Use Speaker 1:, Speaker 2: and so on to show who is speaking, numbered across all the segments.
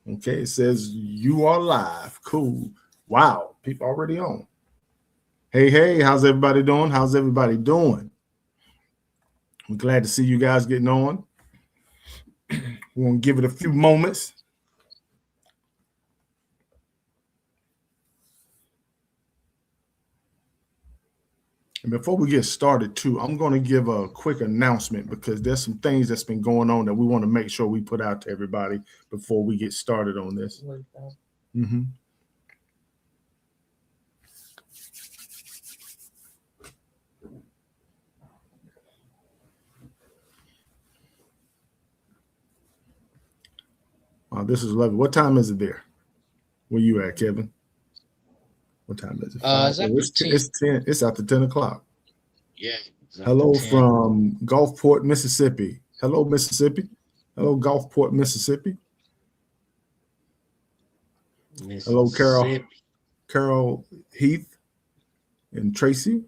Speaker 1: Okay, it says you are live. Cool. Wow, people already on. Hey, how's everybody doing? How's everybody doing? I'm glad to see you guys getting on. We're going to give it a few moments. And before we get started, too, I'm going to give a quick announcement because there's some things that's been going on that we want to make sure we put out to everybody before we get started on this. Mm-hmm. This is lovely. What time is it there? Where you at, Kevin? What time is it? It's 10. It's after 10 o'clock.
Speaker 2: Yeah.
Speaker 1: Hello from Gulfport, Mississippi. Hello, Mississippi. Hello, Gulfport, Mississippi. Hello, Carol Heath and Tracy.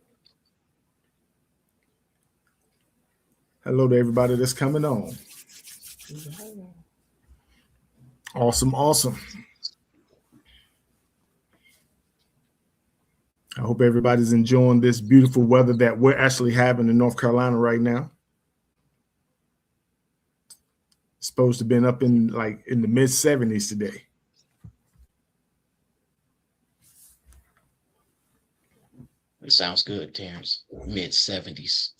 Speaker 1: Hello to everybody that's coming on. Awesome. I hope everybody's enjoying this beautiful weather that we're actually having in North Carolina right now. It's supposed to have been up in the mid 70s today.
Speaker 2: It sounds good, Terrence. Mid 70s.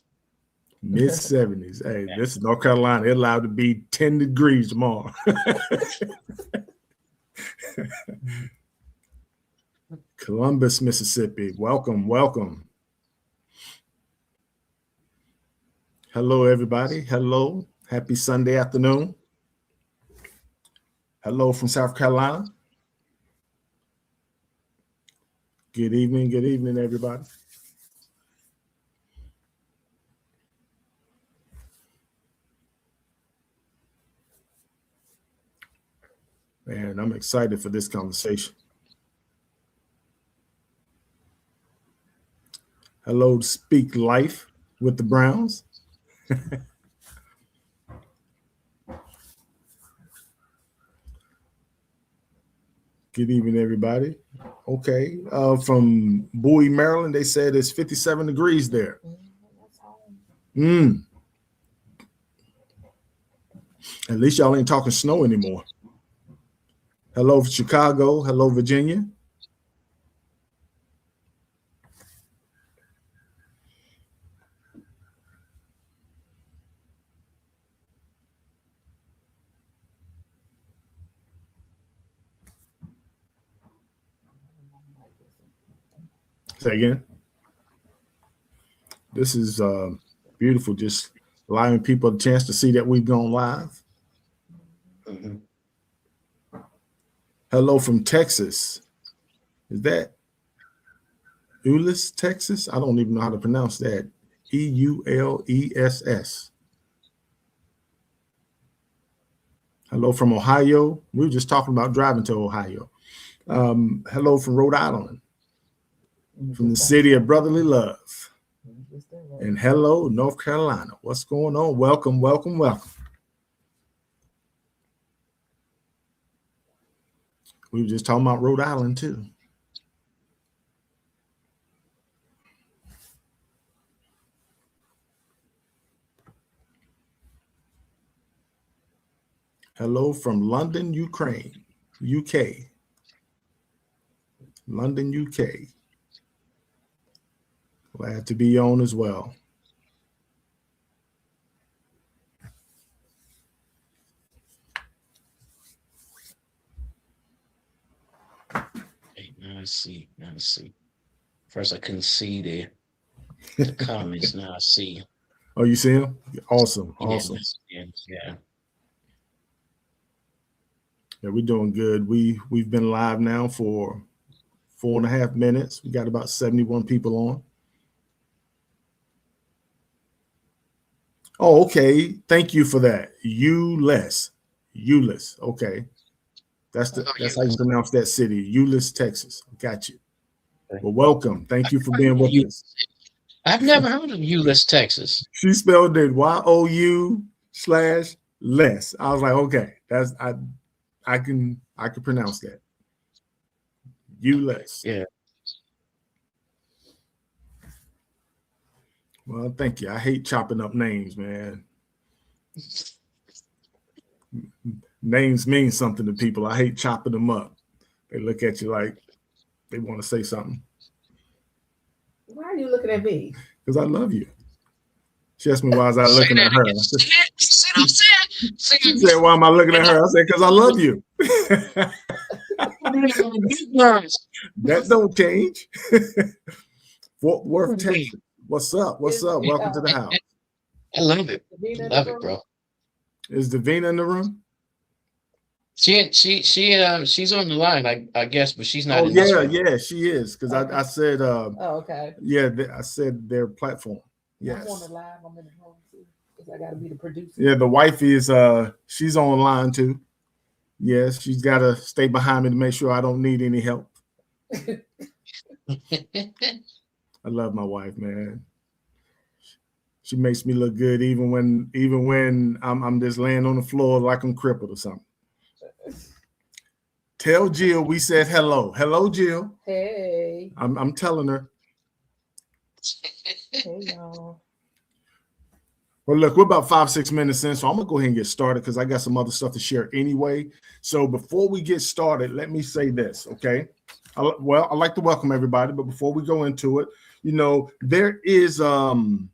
Speaker 1: Mid 70s. Hey, this is North Carolina. It's allowed to be 10 degrees tomorrow. Columbus, Mississippi. Welcome. Hello, everybody. Hello. Happy Sunday afternoon. Hello from South Carolina. Good evening, everybody. Man, I'm excited for this conversation. Hello to Speak Life with the Browns. Good evening, everybody. Okay. From Bowie, Maryland, they said it's 57 degrees there. At least y'all ain't talking snow anymore. Hello, Chicago. Hello, Virginia. Say again. This is beautiful. Just allowing people a chance to see that we've gone live. Mm-hmm. Hello from Texas. Is that Euless, Texas? I don't even know how to pronounce that. Euless. Hello from Ohio. We were just talking about driving to Ohio. Hello from Rhode Island. From the city of brotherly love. And hello, North Carolina. What's going on? Welcome. We were just talking about Rhode Island, too. Hello from London, Ukraine, UK. London, UK. Glad to be on as well.
Speaker 2: Hey, now I see. First, I couldn't see the comments. Now I see.
Speaker 1: Oh, you see them? Awesome.
Speaker 2: Yeah.
Speaker 1: Yeah, we're doing good. We've been live now for 4.5 minutes. We got about 71 people on. Oh, okay. Thank you for that. Euless. Okay. That's how you pronounce that city. Euless, Texas. Got you. Well, welcome. Thank you for being with us.
Speaker 2: I've never heard of Euless, Texas.
Speaker 1: She spelled it YOU/less. I was like, okay, I can pronounce that. Ulysses.
Speaker 2: Yeah.
Speaker 1: Well, thank you. I hate chopping up names, man. Names mean something to people. I hate chopping them up. They look at you like they want to say something.
Speaker 3: Why are you looking at me?
Speaker 1: Because I love you. She asked me why was I looking at her. She said, why am I looking at her? I said, because I love you. That don't change. Fort Worth, Texas. What's up? What's up? Welcome to the house.
Speaker 2: I love it. Love it, bro.
Speaker 1: Is Davina in the room?
Speaker 2: She's on the line, I guess, but she's not.
Speaker 1: Oh, yeah, she is. Because okay. I said,
Speaker 3: okay.
Speaker 1: Yeah, I said their platform. Yes.
Speaker 3: I'm on the live. I'm in the home too. Because I got to be the producer.
Speaker 1: Yeah, the wifey is, she's online too. Yes, she's got to stay behind me to make sure I don't need any help. I love my wife, man. She makes me look good even when I'm just laying on the floor like I'm crippled or something. Tell Jill we said hello. Hello, Jill.
Speaker 3: Hey.
Speaker 1: I'm telling her.
Speaker 3: Hey, y'all.
Speaker 1: Well, look, we're about 5-6 minutes in, so I'm gonna go ahead and get started because I got some other stuff to share anyway. So before we get started, let me say this, okay? I'd like to welcome everybody, but before we go into it, there is an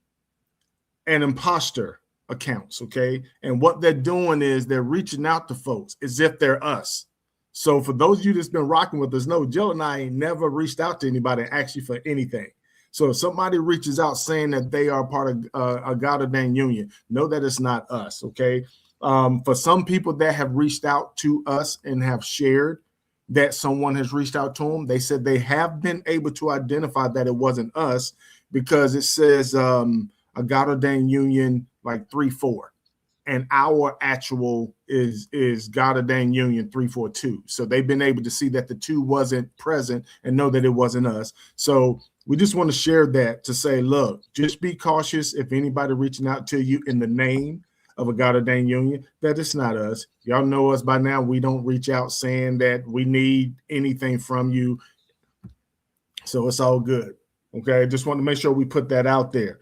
Speaker 1: impostor accounts, okay? And what they're doing is they're reaching out to folks as if they're us. So for those of you that's been rocking with us, no, Jill and I ain't never reached out to anybody actually for anything. So if somebody reaches out saying that they are part of a God ordained union, know that it's not us, okay? For some people that have reached out to us and have shared that someone has reached out to them, they said they have been able to identify that it wasn't us because it says a God ordained union like 3-4. And our actual is God ordained union 342. So they've been able to see that the 2 wasn't present and know that it wasn't us. So we just want to share that to say, look, just be cautious if anybody reaching out to you in the name of a God ordained union, that it's not us. Y'all know us by now. We don't reach out saying that we need anything from you. So it's all good. Okay. Just want to make sure we put that out there.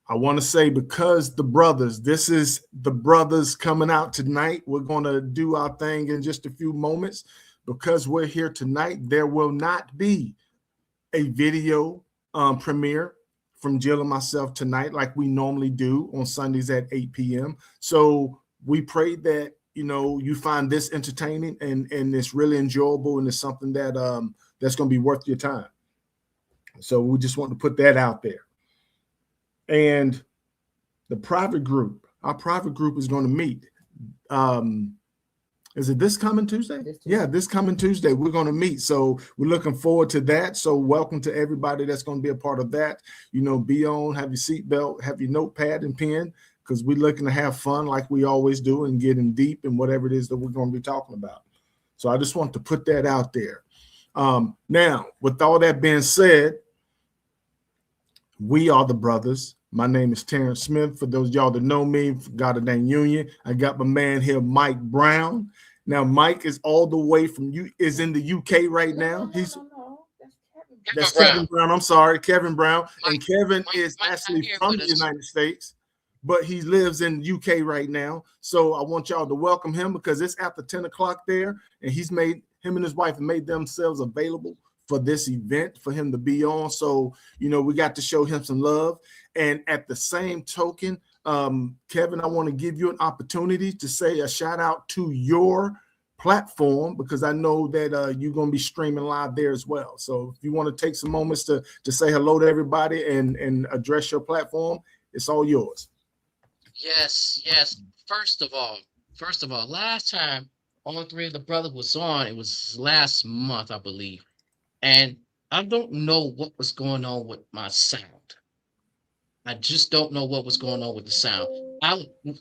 Speaker 1: I want to say because this is the brothers coming out tonight. We're going to do our thing in just a few moments. Because we're here tonight, there will not be a video premiere from Jill and myself tonight like we normally do on Sundays at 8 p.m. So we pray that, you find this entertaining and it's really enjoyable and it's something that that's going to be worth your time. So we just want to put that out there. And the private group, our private group is going to meet. Is it this coming Tuesday? Yeah, this coming Tuesday, we're going to meet. So we're looking forward to that. So welcome to everybody that's going to be a part of that. Be on, have your seatbelt, have your notepad and pen, because we're looking to have fun like we always do and getting deep in whatever it is that we're going to be talking about. So I just want to put that out there. Now, with all that being said, we are the brothers. My name is Terence Smith. For those of y'all that know me, God ordained union. I got my man here, Mike Brown. Now, Mike is all the way is in the UK right now.
Speaker 3: No.
Speaker 1: That's Kevin Brown. I'm sorry, Kevin Brown. And Kevin is actually from the United States, but he lives in the UK right now. So I want y'all to welcome him because it's after 10 o'clock there, and him and his wife made themselves available for this event for him to be on. So, we got to show him some love. And at the same token, Kevin, I want to give you an opportunity to say a shout out to your platform because I know that you're going to be streaming live there as well. So if you want to take some moments to say hello to everybody and address your platform, it's all yours.
Speaker 2: Yes. First of all, last time all 3 of the brothers was on, it was last month, I believe. And I don't know what was going on with my sound. I just don't know what was going on with the sound.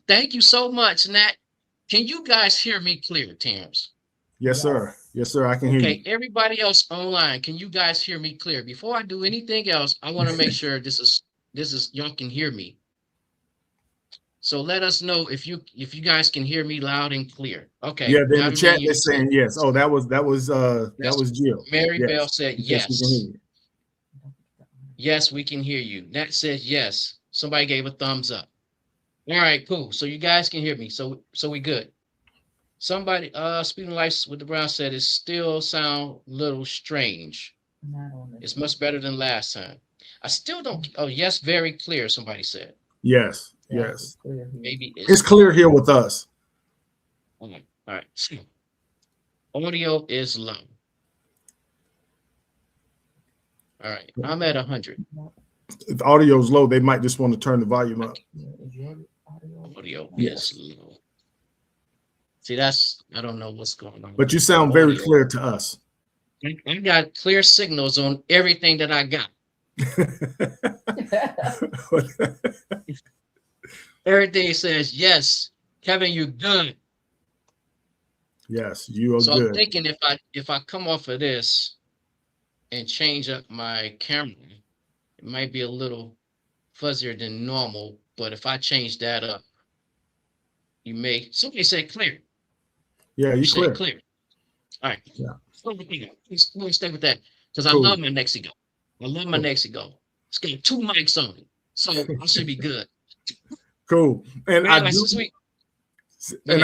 Speaker 2: Thank you so much, Nat. Can you guys hear me clear, Terence?
Speaker 1: Yes, sir. Yes, sir. I can hear you.
Speaker 2: Okay, everybody else online, can you guys hear me clear? Before I do anything else, I want to make sure this is y'all can hear me. So let us know if you guys can hear me loud and clear. Okay,
Speaker 1: Yeah, in the chat they're
Speaker 2: Gaudadaniel said
Speaker 1: saying yes. Oh, that was
Speaker 2: that's
Speaker 1: Jill.
Speaker 2: Mary Bell
Speaker 1: Yes,
Speaker 2: said
Speaker 1: she said she can hear
Speaker 2: yes.
Speaker 1: you.
Speaker 2: Yes, we can hear you. Nat says yes. Somebody gave a thumbs up. All right, cool. So you guys can hear me. So we good. Somebody speaking life with the Brown said it still sound a little strange.
Speaker 3: Not on this
Speaker 2: It's
Speaker 3: one.
Speaker 2: much better than last time. I still don't. Oh, yes, very clear. Somebody said
Speaker 1: Yes,
Speaker 3: Yeah,
Speaker 1: yes.
Speaker 3: it's clear here.
Speaker 2: maybe
Speaker 1: It's clear here with us.
Speaker 2: All right. All right. So, audio is low. All right. I'm at 100.
Speaker 1: If the audio's low, they might just want to turn the volume up.
Speaker 3: Yeah, is your audio?
Speaker 2: Audio
Speaker 1: Yes.
Speaker 2: is low. See, that's I don't know what's going on.
Speaker 1: But you sound very
Speaker 2: Audio.
Speaker 1: clear to us.
Speaker 2: I got clear signals on everything that I got. Everything says yes, Kevin, you're good.
Speaker 1: Yes, you are
Speaker 2: So
Speaker 1: good.
Speaker 2: I'm thinking if I come off of this and change up my camera, it might be a little fuzzier than normal. But if I change that up, you may. Somebody said clear.
Speaker 1: Yeah, you
Speaker 2: Say
Speaker 1: clear.
Speaker 2: clear. All right.
Speaker 1: Yeah.
Speaker 2: Let me stay with that because I
Speaker 1: Cool.
Speaker 2: love my Nexigo. I love my
Speaker 1: Cool.
Speaker 2: Nexigo. It's got 2 mics on it, so I should be good.
Speaker 1: Cool. And
Speaker 2: Right,
Speaker 1: I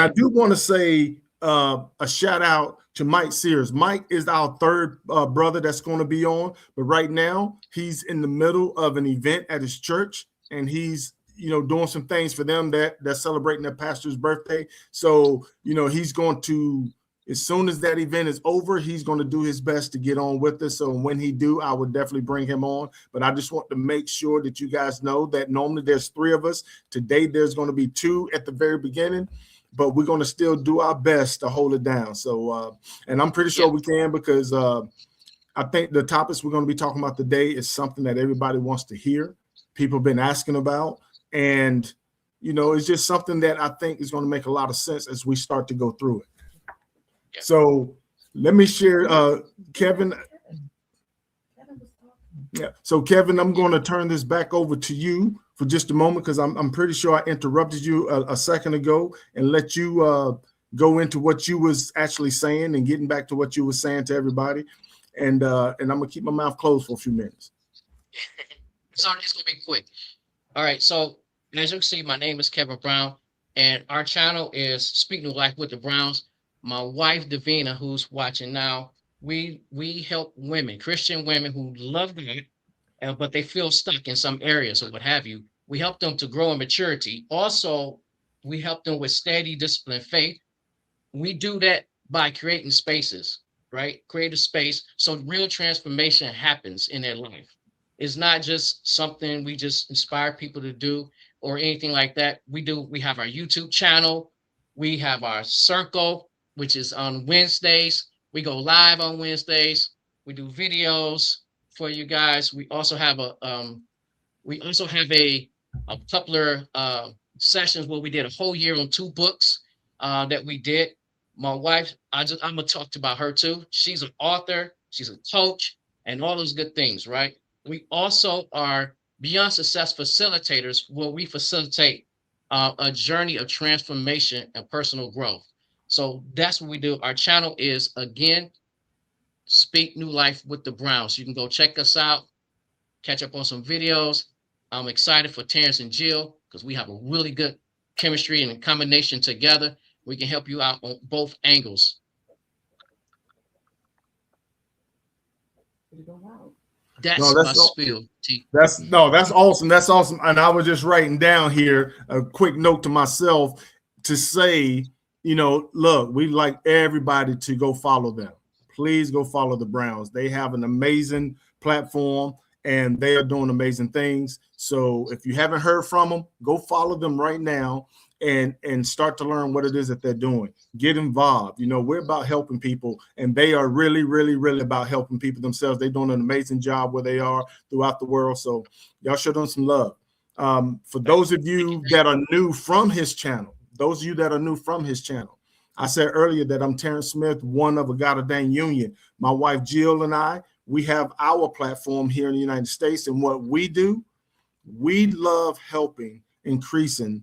Speaker 1: do want to say a shout out to Mike Sears. Mike is our third brother that's going to be on, but right now he's in the middle of an event at his church, and he's doing some things for them that's celebrating their pastor's birthday. So he's going to, as soon as that event is over, he's going to do his best to get on with us. So when he do, I would definitely bring him on. But I just want to make sure that you guys know that normally there's 3 of us. Today there's going to be 2 at the very beginning, but we're going to still do our best to hold it down. So, and I'm pretty sure we can, because I think the topics we're going to be talking about today is something that everybody wants to hear. People have been asking about, and it's just something that I think is going to make a lot of sense as we start to go through it. So let me share, Kevin. Yeah. So Kevin, I'm going to turn this back over to you for just a moment, because I'm pretty sure I interrupted you a second ago, and let you go into what you was actually saying and getting back to what you were saying to everybody. And I'm gonna keep my mouth closed for a few minutes.
Speaker 2: So it's gonna be quick. All right. So as you can see, my name is Kevin Brown, and our channel is Speaking of Life with the Browns. My wife Davina, who's watching now, we help women, Christian women who love God, but they feel stuck in some areas or what have you. We help them to grow in maturity. Also, we help them with steady, disciplined faith. We do that by creating spaces, right? Create a space so real transformation happens in their life. It's not just something we just inspire people to do or anything like that. We have our YouTube channel. We have our circle, which is on Wednesdays. We go live on Wednesdays. We do videos for you guys. We also have a couple of sessions where we did a whole year on 2 books that we did. My wife, I'm gonna talk about her too. She's an author, she's a coach, and all those good things, right? We also are Beyond Success facilitators, where we facilitate a journey of transformation and personal growth. So that's what we do. Our channel is, again, Speak New Life with the Browns. You can go check us out, catch up on some videos. I'm excited for Terence and Jill, because we have a really good chemistry and a combination together. We can help you out on both angles. That's my spiel.
Speaker 1: That's awesome. That's awesome. And I was just writing down here a quick note to myself to say, look, we'd like everybody to go follow them. Please go follow the Browns. They have an amazing platform, and they are doing amazing things. So if you haven't heard from them, go follow them right now and start to learn what it is that they're doing. Get involved. We're about helping people, and they are really, really, really about helping people themselves. They're doing an amazing job where they are throughout the world. So y'all show them some love. For those of you that are new from his channel, I said earlier that I'm Terence Smith, one of a Gaudadaniel Union. My wife Jill and I, we have our platform here in the United States, and what we do, we love helping increasing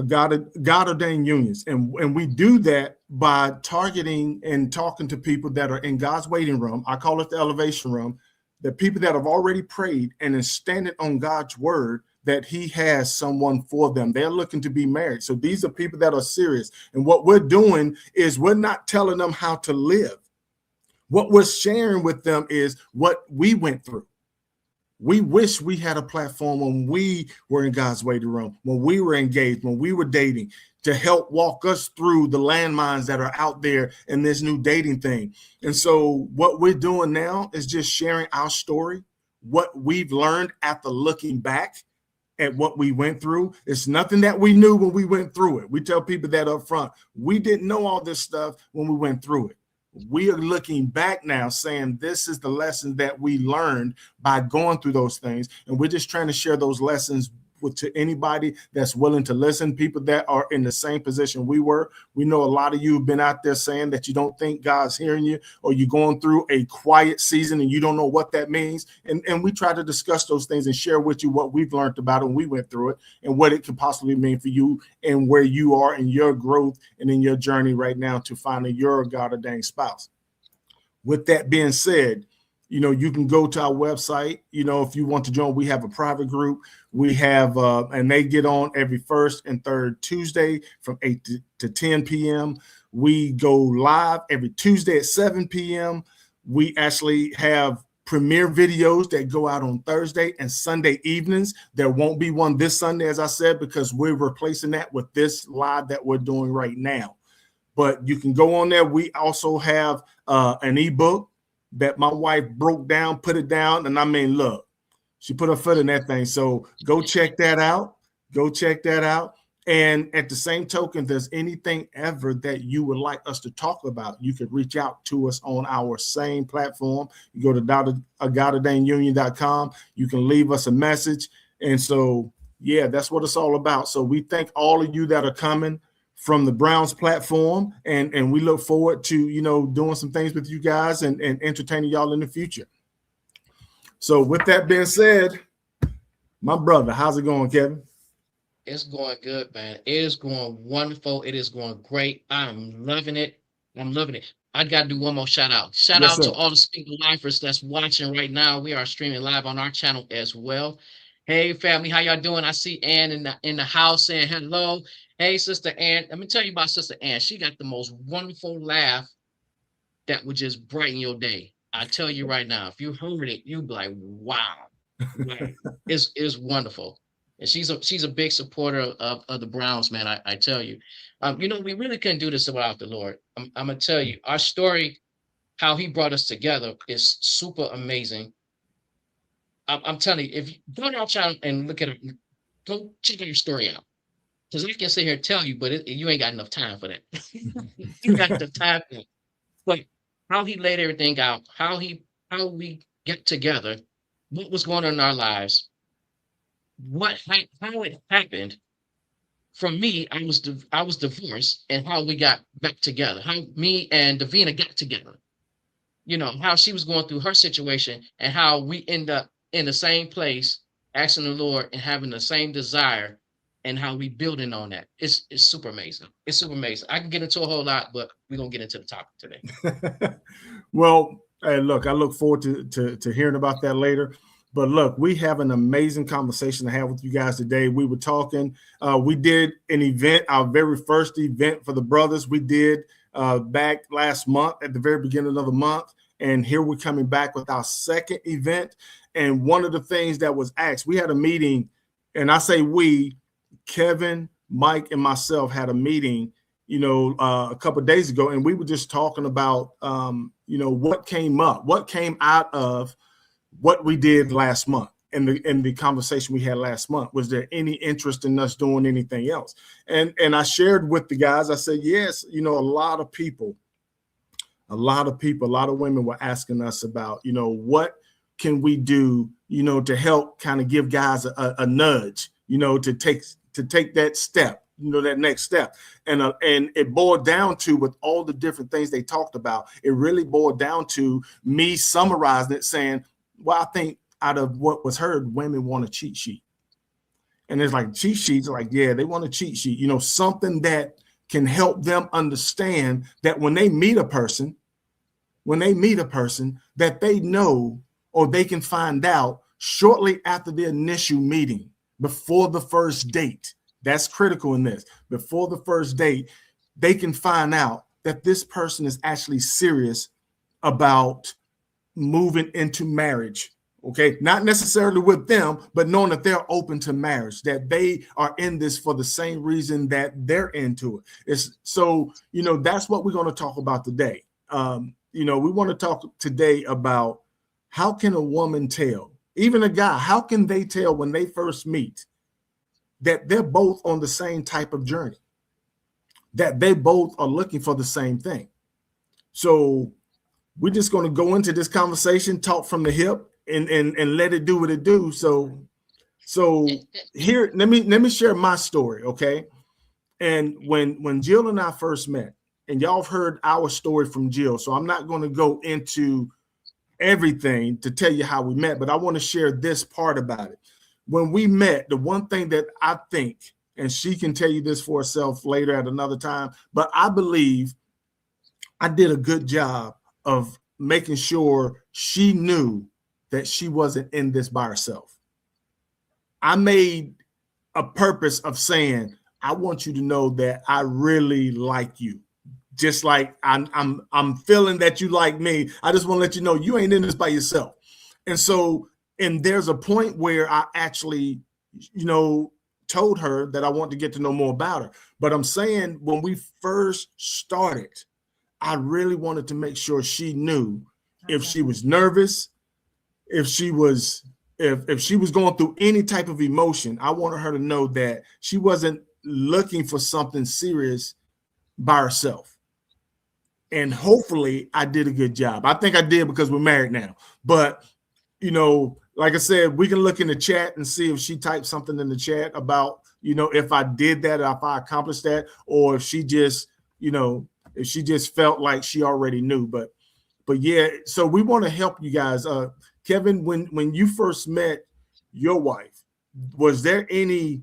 Speaker 1: God ordained unions. And we do that by targeting and talking to people that are in God's waiting room. I call it the elevation room. The people that have already prayed and is standing on God's word that he has someone for them. They're looking to be married. So these are people that are serious. And what we're doing is we're not telling them how to live. What we're sharing with them is what we went through. We wish we had a platform when we were in God's waiting room, when we were engaged, when we were dating, to help walk us through the landmines that are out there in this new dating thing. And so what we're doing now is just sharing our story, what we've learned after looking back at what we went through. It's nothing that we knew when we went through it. We tell people that up front. We didn't know all this stuff when we went through it. We are looking back now saying this is the lesson that we learned by going through those things. And we're just trying to share those lessons to anybody that's willing to listen, people that are in the same position we were. We know a lot of you have been out there saying that you don't think God's hearing you, or you're going through a quiet season and you don't know what that means. And we try to discuss those things and share with you what we've learned about it when we went through it and what it could possibly mean for you and where you are in your growth and in your journey right now to finding your God-ordained spouse. With that being said, you can go to our website. If you want to join, we have a private group. We have, and they get on every first and third Tuesday from 8 to 10 p.m. We go live every Tuesday at 7 p.m. We actually have premiere videos that go out on Thursday and Sunday evenings. There won't be one this Sunday, as I said, because we're replacing that with this live that we're doing right now. But you can go on there. We also have an ebook that my wife broke down, put it down. And I mean, look, she put her foot in that thing. So go check that out. Go check that out. And at the same token, if there's anything ever that you would like us to talk about, you could reach out to us on our same platform. You go to godordainedunion.com. You can leave us a message. And so, yeah, that's what it's all about. So we thank all of you that are coming from the Browns platform, and we look forward to doing some things with you guys and entertaining y'all in the future. So with that being said, my brother, how's it going, Kevin?
Speaker 2: It's going good, man. It is going wonderful. It is going great. I'm loving it. I'm loving it. I got to do one more shout out. Shout
Speaker 1: Yes,
Speaker 2: out
Speaker 1: sir.
Speaker 2: to all the single lifers that's watching right now. We are streaming live on our channel as well. Hey, family, how y'all doing? I see Ann in the house saying hello. Hey, Sister Ann. Let me tell you about Sister Ann. She got the most wonderful laugh that would just brighten your day. I tell you right now, if you heard it, you'd be like, wow. Like, it's wonderful. And she's a big supporter of the Browns, man. I tell you. We really couldn't do this without the Lord. I'm gonna tell you, our story, how he brought us together, is super amazing. I'm telling you, if you go to our channel and look at it, go check your story out. Because I can sit here and tell you, but you ain't got enough time for that. You got the time for it. But how he laid everything out, how we get together, what was going on in our lives, how it happened. For me, I was divorced, and how we got back together, how me and Davina got together. How she was going through her situation, and how we end up in the same place, asking the Lord and having the same desire, and how we building on that. It's super amazing. It's super amazing. I can get into a whole lot, but we're gonna get into the topic today.
Speaker 1: Well, hey, look, I look forward to hearing about that later. But look, we have an amazing conversation to have with you guys today. We were talking, we did an event, our very first event for the brothers. We did back last month at the very beginning of the month. And here we're coming back with our second event. And one of the things that was asked, we had a meeting, and I say we, Kevin, Mike, and myself had a meeting, a couple of days ago, and we were just talking about, what came up, what came out of what we did last month. In the conversation we had last month, was there any interest in us doing anything else? And I shared with the guys, I said, yes, a lot of women were asking us about, what can we do, to help kind of give guys a nudge, to take that step, that next step. And it boiled down to, with all the different things they talked about, it really boiled down to me summarizing it, saying, well, I think out of what was heard, women want a cheat sheet. And it's like cheat sheets, like, yeah, they want a cheat sheet, you know, something that can help them understand that when they meet a person, that they know, or they can find out shortly after the initial meeting, before the first date. That's critical in this. Before the first date, they can find out that this person is actually serious about moving into marriage. Okay, not necessarily with them, but knowing that they're open to marriage, that they are in this for the same reason that they're into it. It's so, you know, that's what we're going to talk about today. You know, we want to talk today about how can a woman tell, even a guy, how can they tell when they first meet that they're both on the same type of journey, that they both are looking for the same thing. So we're just going to go into this conversation, talk from the hip, and let it do what it do. So here, let me share my story, okay? And when Jill and I first met, and y'all have heard our story from Jill, so I'm not going to go into everything to tell you how we met, but I want to share this part about it. When we met, the one thing that I think, and she can tell you this for herself later at another time, but I believe I did a good job of making sure she knew that she wasn't in this by herself. I made a purpose of saying, I want you to know that I really like you. Just like I'm feeling that you like me. I just want to let you know you ain't in this by yourself. And so, and there's a point where I actually, you know, told her that I want to get to know more about her. But I'm saying when we first started, I really wanted to make sure she knew if she was nervous, if she was going through any type of emotion, I wanted her to know that she wasn't looking for something serious by herself. And hopefully I did a good job. I think I did because we're married now. But, you know, like I said, we can look in the chat and see if she typed something in the chat about, you know, if I did that, if I accomplished that, or if she just, you know, if she just felt like she already knew. But yeah, so we want to help you guys. Kevin, when you first met your wife, was there any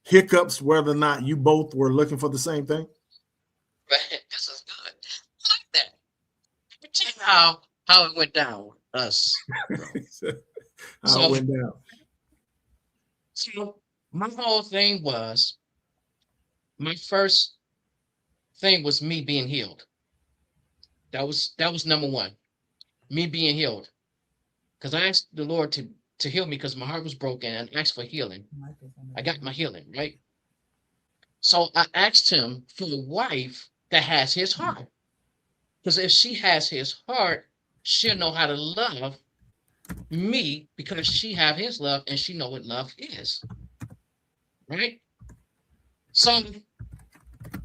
Speaker 1: hiccups whether or not you both were looking for the same thing?
Speaker 2: Right, this is good. I like that. Let me tell you how it went down with us.
Speaker 1: How it went down.
Speaker 2: So my whole thing was, my first thing was me being healed. That was number one, me being healed. Because I asked the Lord to heal me because my heart was broken, and asked for healing. I got my healing, right? So I asked him for a wife that has his heart. Because if she has his heart, she'll know how to love me because she have his love and she know what love is. Right? So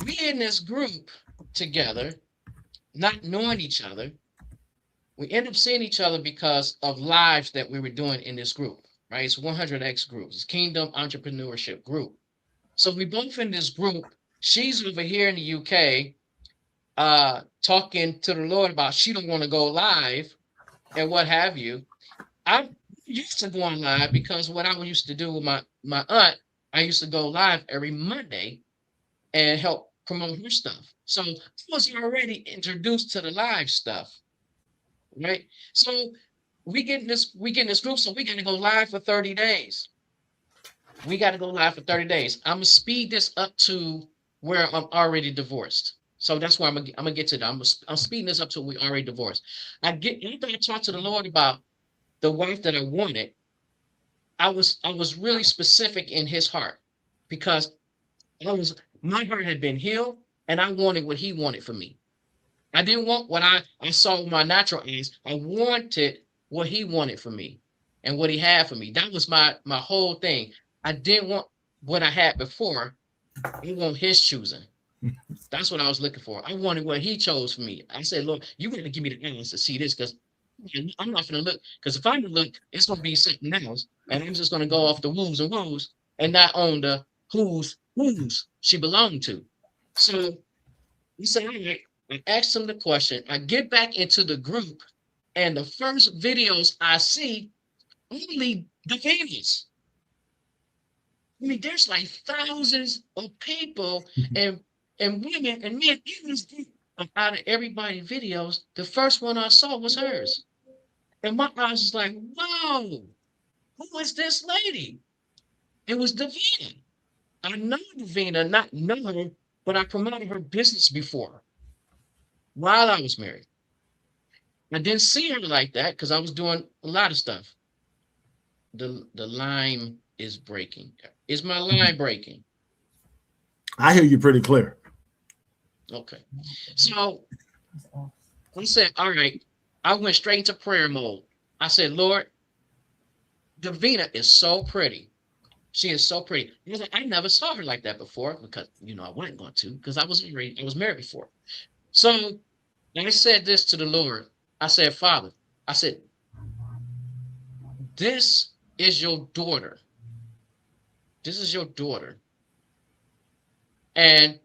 Speaker 2: we in this group together, not knowing each other, we end up seeing each other because of lives that we were doing in this group, right? It's 100X group. It's Kingdom Entrepreneurship Group. So we both in this group. She's over here in the UK, talking to the Lord about she don't want to go live and what have you. I'm used to going live because what I used to do with my aunt, I used to go live every Monday and help promote her stuff. So I was already introduced to the live stuff, right? So we get in this group, so we got to go live for 30 days. We got to go live for 30 days. I'm gonna speed this up to where I'm already divorced. So that's where I'm gonna get to that. I'm speeding this up to we already divorced. After I talked to the Lord about the wife that I wanted, I was really specific in his heart because my heart had been healed and I wanted what he wanted for me. I didn't want what I saw with my natural eyes. I wanted what he wanted for me and what he had for me. That was my whole thing. I didn't want what I had before. I want his choosing. That's what I was looking for. I wanted what he chose for me. I said, Lord, you got to give me the eyes to see this because I'm not going to look. Because if I look, it's going to be something else. And I'm just going to go off the woos and woos and not on the who's she belonged to. So he said, all right. I asked him the question. I get back into the group, and the first videos I see, only the Venus. I mean, there's like thousands of people and women and men. Out of everybody's videos, the first one I saw was hers. And my eyes was like, whoa, who is this lady? It was Davina. I know Davina, not know her, but I promoted her business before while I was married. I didn't see her like that because I was doing a lot of stuff. The line is breaking. Is my line breaking?
Speaker 1: I hear you pretty clear.
Speaker 2: Okay. So I said, all right. I went straight into prayer mode. I said, Lord, Davina is so pretty. She is so pretty. I was like, I never saw her like that before because I wasn't going to because I was married before. So I said this to the Lord. I said, Father, I said, this is your daughter. This is your daughter. And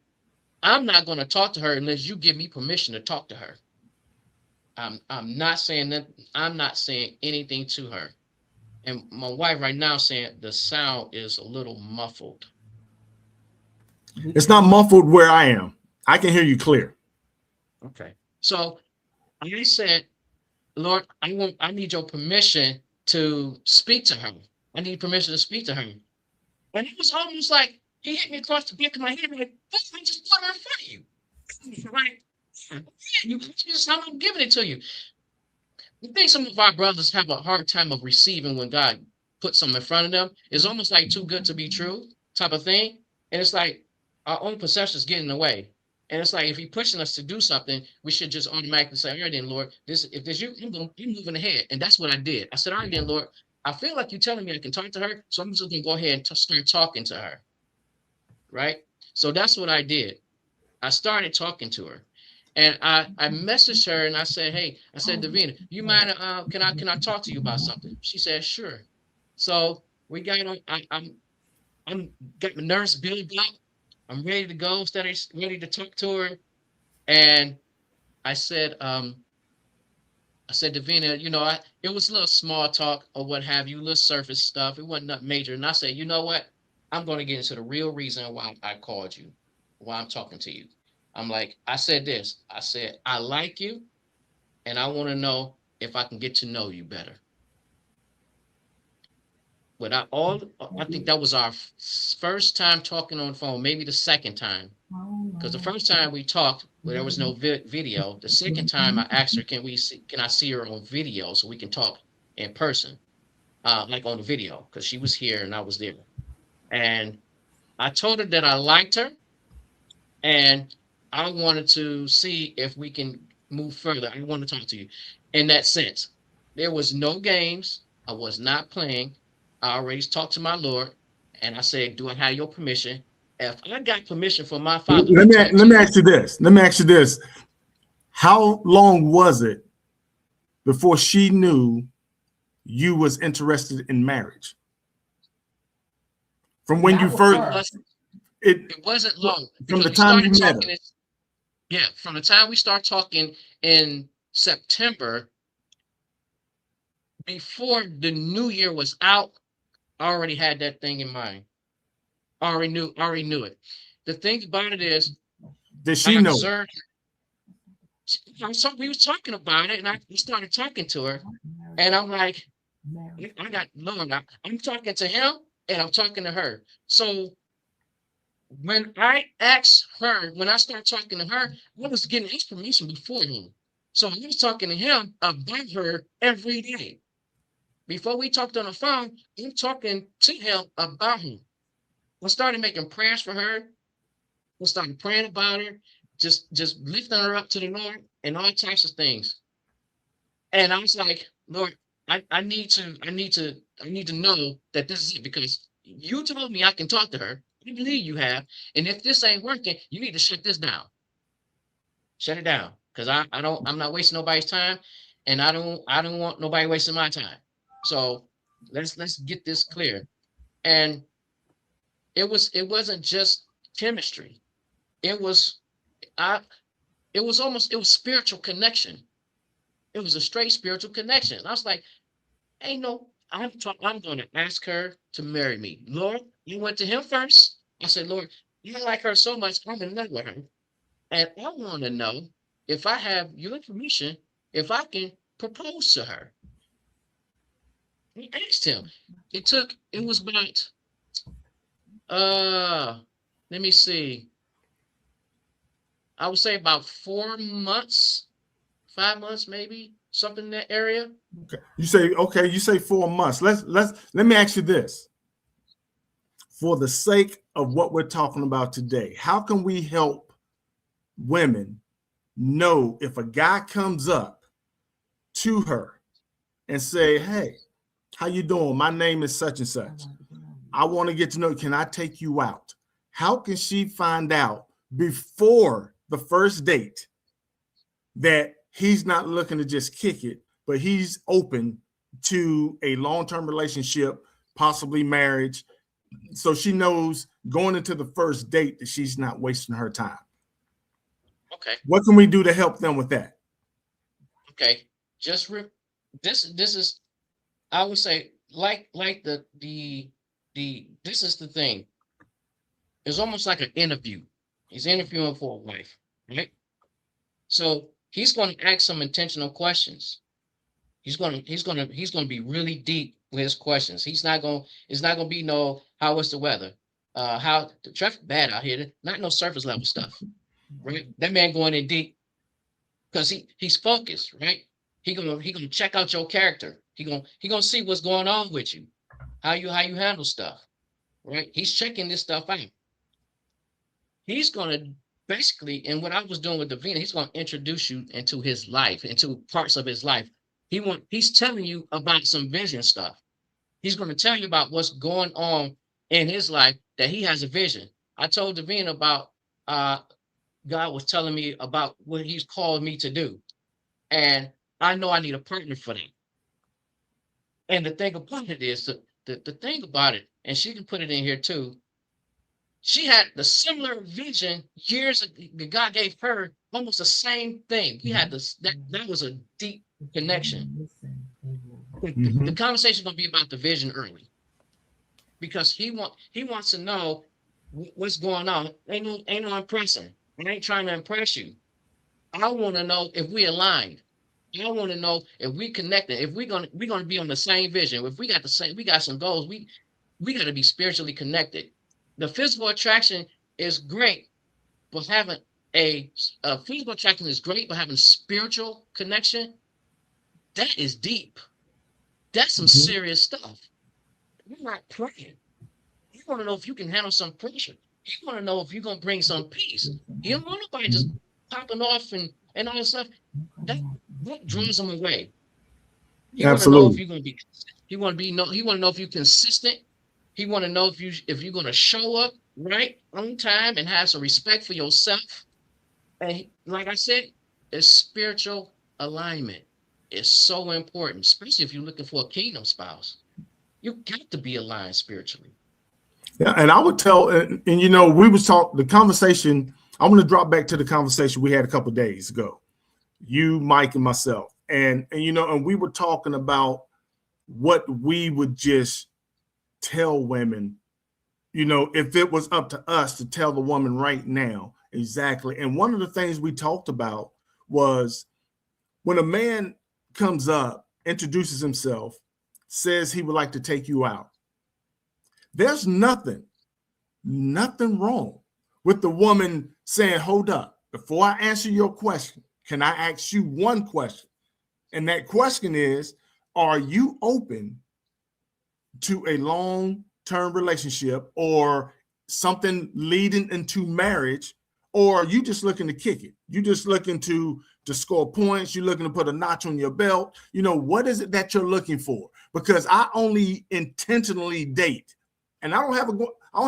Speaker 2: I'm not going to talk to her unless you give me permission to talk to her. I'm not saying that. I'm not saying anything to her. And my wife right now saying the sound is a little muffled.
Speaker 1: It's not muffled where I am. I can hear you clear.
Speaker 2: Okay. So I said, Lord, I need your permission to speak to her. I need permission to speak to her. And it was almost like he hit me across the back of my head like, I just put her in front of you. Like, you just I'm giving it to you. I think some of our brothers have a hard time of receiving when God puts something in front of them. It's almost like too good to be true type of thing. And it's like our own perceptions get in the way. And it's like if He's pushing us to do something, we should just automatically say, all right, then, Lord, if there's you, I'm moving ahead. And that's what I did. I said, all right, then, Lord, I feel like you're telling me I can talk to her. So I'm just going to go ahead and start talking to her. Right. So that's what I did. I started talking to her. And I messaged her and I said, hey, I said, Davina, you mind, can I talk to you about something? She said, sure. So we got on, I'm got my nerves built up. I'm ready to go, ready to talk to her. And I said, Davina, it was a little small talk or what have you, little surface stuff. It wasn't nothing major. And I said, you know what? I'm going to get into the real reason why I called you, why I'm talking to you. I'm like, I said this. I said, I like you, and I want to know if I can get to know you better. But I think that was our first time talking on the phone, maybe the second time. Because the first time we talked, there was no video. The second time I asked her, can I see her on video so we can talk in person, like on the video, because she was here and I was there. And I told her that I liked her, and I wanted to see if we can move further. I want to talk to you in that sense. There was no games. I was not playing. I already talked to my Lord, and I said, do I have your permission? If I got permission from my Father
Speaker 1: Let me ask you this. Let me ask you this. How long was it before she knew you was interested in marriage? From when you first,
Speaker 2: it wasn't long.
Speaker 1: From the time you met her.
Speaker 2: Yeah, from the time we start talking in September, before the new year was out, I already had that thing in mind. I already knew it. The thing about it is,
Speaker 1: did she know?
Speaker 2: We was talking about it, and we started talking to her, and I'm like, I got Lord, I'm talking to him, and I'm talking to her. So when I started talking to her, I was getting his permission before him. So I was talking to him about her every day. Before we talked on the phone, I'm talking to him about her. I started making prayers for her. I started praying about her, just lifting her up to the Lord and all types of things. And I was like, Lord, I need to know that this is it, because you told me I can talk to her. I believe you have. And if this ain't working, you need to shut this down. Shut it down. Because I'm not wasting nobody's time, and I don't want nobody wasting my time. So let's get this clear. And it wasn't just chemistry. It was spiritual connection. It was a straight spiritual connection. I was like, ain't no I'm going to ask her to marry me. Lord, you went to him first. I said, Lord, you like her so much, I'm in love with her. And I want to know if I have your permission, if I can propose to her. We asked him. It was about, uh, let me see. I would say about 4 months, 5 months, maybe something in that area.
Speaker 1: Okay. You say 4 months. Let me ask you this. For the sake of what we're talking about today, how can we help women know if a guy comes up to her and say, hey, how you doing? My name is such and such. I want to get to know you. Can I take you out? How can she find out before the first date that he's not looking to just kick it, but he's open to a long-term relationship, possibly marriage, so she knows going into the first date that she's not wasting her time?
Speaker 2: Okay.
Speaker 1: What can we do to help them with that?
Speaker 2: Okay. This is, I would say, like the this is the thing. It's almost like an interview. He's interviewing for a wife, right? So he's going to ask some intentional questions. He's going to be really deep with his questions. It's not going to be no, how was the weather? How the traffic bad out here? Not no surface level stuff, right? That man going in deep because he's focused, right? He gonna check out your character. He gonna see what's going on with you, how you handle stuff, right? He's checking this stuff out. He's gonna basically, and what I was doing with Davina, he's gonna introduce you into his life, into parts of his life. He's telling you about some vision stuff. He's gonna tell you about what's going on in his life, that he has a vision. I told Davina about God was telling me about what he's called me to do. And I know I need a partner for that. And the thing about it is, the thing about it, and she can put it in here too, she had the similar vision years ago. God gave her almost the same thing. We had this, that was a deep connection. The conversation is going to be about the vision early, because he wants to know what's going on. Ain't no impressing. I ain't trying to impress you. I want to know if we aligned. I want to know if we connected, if we're gonna be on the same vision. If we got some goals, we got to be spiritually connected. The physical attraction is great, but having a physical attraction is great, but having spiritual connection, that is deep. That's some serious stuff. You're not praying. You want to know if you can handle some pressure. You want to know if you're gonna bring some peace. You don't want nobody just popping off and all this stuff. That draws them away. He want to know if you're gonna be. He want to know if you're consistent. He want to know if you're gonna show up right on time and have some respect for yourself. And like I said, it's spiritual alignment. It's so important, especially if you're looking for a kingdom spouse. You got to be aligned spiritually.
Speaker 1: Yeah, and I would tell, and we was the conversation. I'm going to drop back to the conversation we had a couple of days ago. You, Mike, and myself, and we were talking about what we would just tell women, if it was up to us to tell the woman right now exactly. And one of the things we talked about was when a man comes up, introduces himself, says he would like to take you out, there's nothing wrong with the woman saying, hold up, before I answer your question, can I ask you one question? And that question is, are you open to a long-term relationship or something leading into marriage, or are you just looking to kick it? You just looking to score points. You're looking to put a notch on your belt. What is it that you're looking for? Because I only intentionally date. And I don't have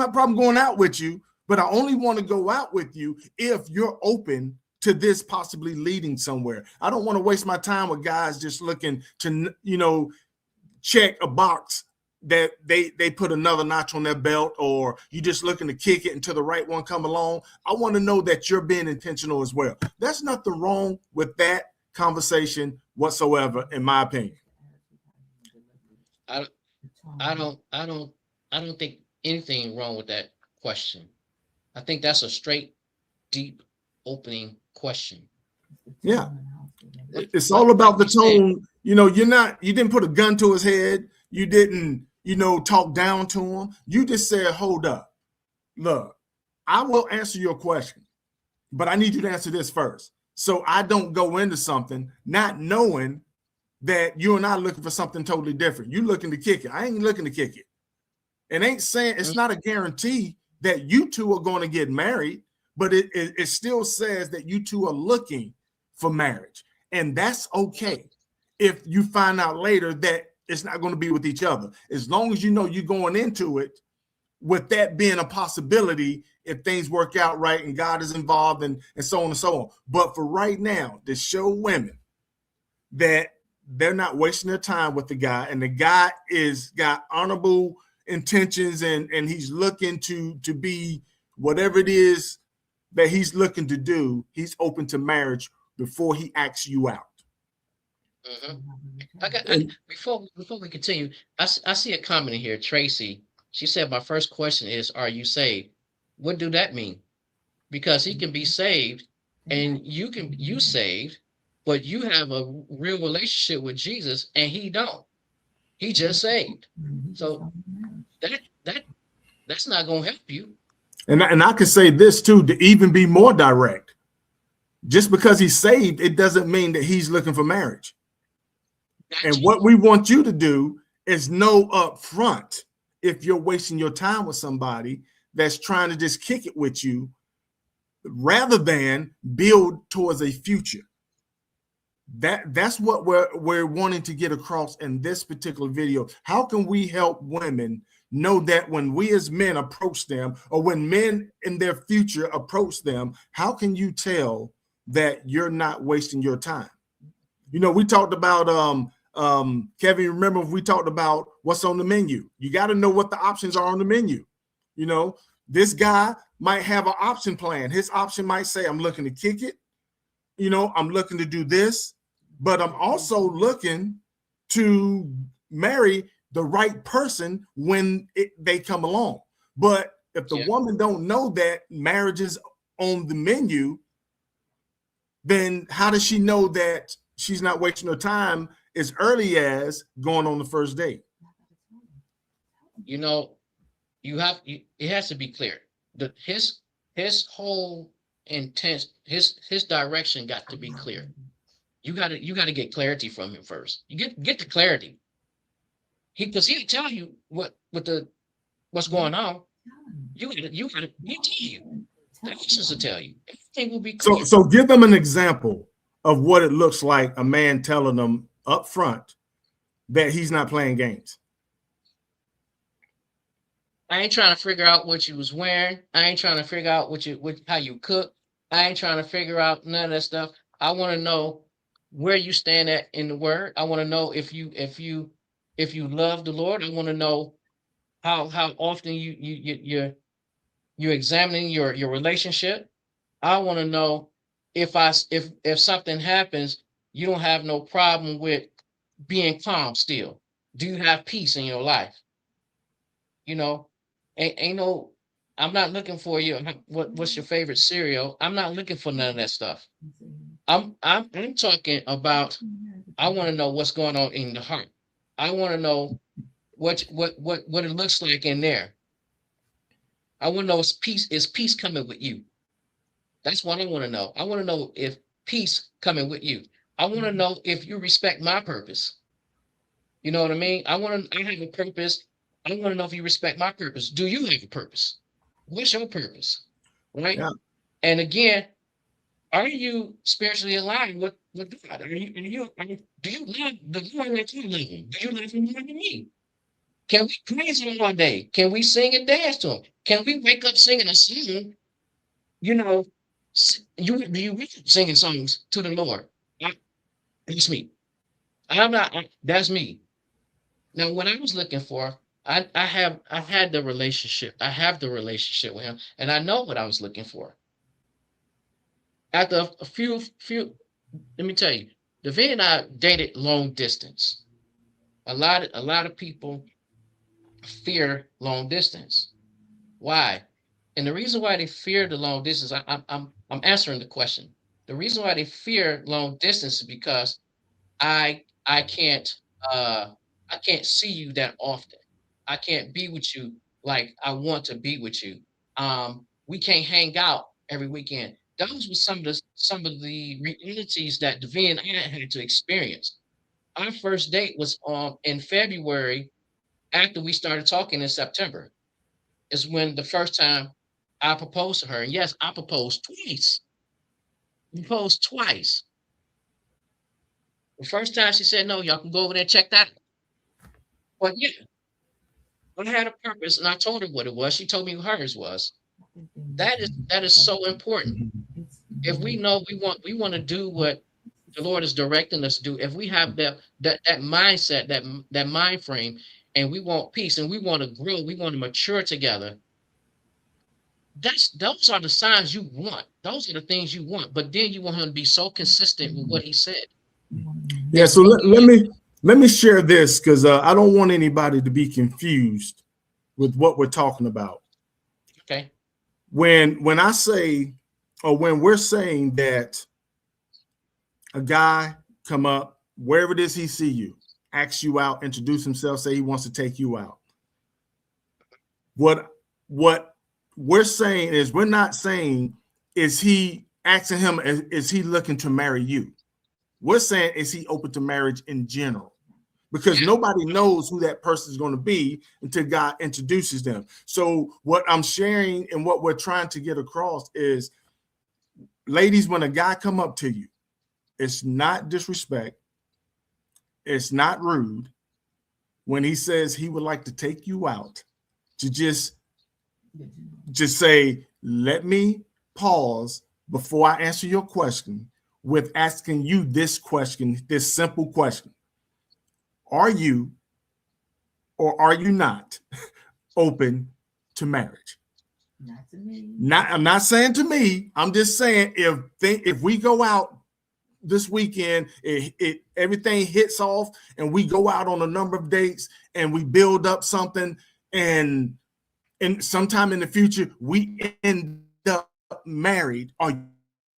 Speaker 1: a problem going out with you, but I only want to go out with you if you're open to this possibly leading somewhere. I don't want to waste my time with guys just looking to, check a box that they put another notch on their belt, or you just looking to kick it until the right one come along. I want to know that you're being intentional as well. There's nothing wrong with that conversation whatsoever, in my opinion.
Speaker 2: I I don't I don't I don't think anything wrong with that question. I think that's a straight, deep, opening question.
Speaker 1: Yeah.
Speaker 2: Like
Speaker 1: It's all
Speaker 2: like like
Speaker 1: about the
Speaker 2: we said,
Speaker 1: tone. You know, you didn't put a gun to his head. You didn't, talk down to him. You just said, hold up. Look, I will answer your question, but I need you to answer this first. So I don't go into something not knowing that you and I are looking for something totally different. You looking to kick it. I ain't looking to kick it. It ain't saying it's
Speaker 2: mm,
Speaker 1: not a guarantee that you two are going to get married, but it still says that you two are looking for marriage. And that's okay if you find out later that it's not going to be with each other. As long as you know you're going into it with that being a possibility if things work out right and God is involved and so on and so on. But for right now, to show women that they're not wasting their time with the guy, and the guy is got honorable intentions and he's looking to be whatever it is that he's looking to do. He's open to marriage before he asks you out.
Speaker 2: mhm. I
Speaker 1: And
Speaker 2: before we continue, I see a comment in here, Tracy. She said, "My first question is, are you saved?" What do that mean? Because he can be saved, and you saved, but you have a real relationship with Jesus, and he don't. He just saved. So that that that's not gonna help you.
Speaker 1: and I could say this too, to even be more direct. Just because he's saved, it doesn't mean that he's looking for marriage.
Speaker 2: Got
Speaker 1: And
Speaker 2: you.
Speaker 1: what we want you to do is know up front if you're wasting your time with somebody that's trying to just kick it with you rather than build towards a future. That's what we're wanting to get across in this particular video. How can we help women know that when we as men approach them, or when men in their future approach them, how can you tell that you're not wasting your time? We talked about Kevin, remember we talked about what's on the menu. You got to know what the options are on the menu. This guy might have an option plan. His option might say, I'm looking to kick it. I'm looking to do this, but I'm also looking to marry the right person when they come along. But if the
Speaker 2: Yeah.
Speaker 1: woman don't know that marriage is on the menu, then how does she know that she's not wasting her time as early as going on the first date?
Speaker 2: You know, it has to be clear. His whole intent, his direction got to be clear. You gotta get clarity from him first. You get the clarity. Because he'll tell you what's going on. He'll tell you. The actions will tell you. Everything will be
Speaker 1: So,
Speaker 2: clear.
Speaker 1: so give them an example of what it looks like a man telling them up front that he's not playing games.
Speaker 2: I ain't trying to figure out what you was wearing. I ain't trying to figure out how you cook. I ain't trying to figure out none of that stuff. I want to know where you stand at in the word. I want to know if you love the Lord. I want to know how often you're examining your relationship. I want to know if something happens, you don't have no problem with being calm still. Do you have peace in your life? You know, ain't no. I'm not looking for you. What's your favorite cereal? I'm not looking for none of that stuff. I'm talking about. I want to know what's going on in the heart. I want to know what it looks like in there. I want to know is peace coming with you? That's what I want to know. I want to know if peace coming with you. I want to know if you respect my purpose. You know what I mean? I have a purpose. I want to know if you respect my purpose. Do you have a purpose? What's your purpose? Right?
Speaker 1: Yeah.
Speaker 2: And again, are you spiritually aligned with God? Do you love the Lord that you love him? Do you love him more than me? Can we praise him one day? Can we sing and dance to him? Can we wake up singing a song? You know, do you wake up singing songs to the Lord? That's me. That's me. Now, what I was looking for, I had the relationship. I have the relationship with him, and I know what I was looking for. After a few, let me tell you, the V and I dated long distance. a lot of people fear long distance. Why? And the reason why they fear the long distance, I'm answering the question. The reason why they fear long distance is because I can't uh I can't see you that often. I can't be with you like I want to be with you. We can't hang out every weekend. Those were some of the realities that Devi and I had to experience. Our first date was in February after we started talking in September. Is when the first time I proposed to her. And yes, I proposed twice. Proposed twice. The first time she said no, y'all can go over there and check that. But yeah, I had a purpose and I told her what it was. She told me what hers was. That is so important. If we know we want to do what the Lord is directing us to do, if we have that mindset, that mind frame, and we want peace and we want to grow, we want to mature together. Those are the signs you want. Those are the things you want. But then you want him to be so consistent with what he said.
Speaker 1: Yeah. So let me share this because I don't want anybody to be confused with what we're talking about.
Speaker 2: Okay.
Speaker 1: When I say, or when we're saying that a guy come up wherever it is he see you, ask you out, introduce himself, say he wants to take you out. What we're saying is, we're not saying is he asking him, is he looking to marry you? We're saying, is he open to marriage in general? Because nobody knows who that person is going to be until God introduces them. So what I'm sharing and what we're trying to get across is, ladies, when a guy come up to you, it's not disrespect. It's not rude. When he says he would like to take you out, to just say, let me pause before I answer your question with asking you this question, this simple question. Are you or are you not open to marriage?
Speaker 3: Not to me.
Speaker 1: I'm not saying to me. I'm just saying if we go out this weekend, everything hits off and we go out on a number of dates and we build up something, and sometime in the future we end up married, are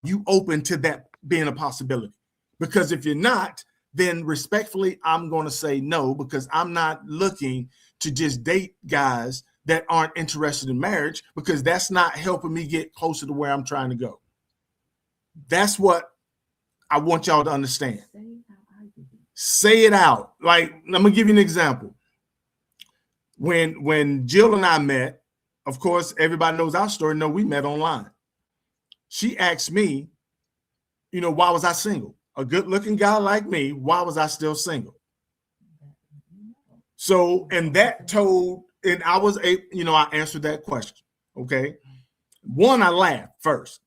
Speaker 1: you open to that being a possibility? Because if you're not, then respectfully, I'm going to say no, because I'm not looking to just date guys that aren't interested in marriage, because that's not helping me get closer to where I'm trying to go. That's what I want y'all to understand. Say it out. Like, I'm gonna give you an example. When Jill and I met, of course, everybody knows our story. No, we met online. She asked me, why was I single? A good-looking guy like me, why was I still single? So, and I was I answered that question. Okay. One, I laughed first.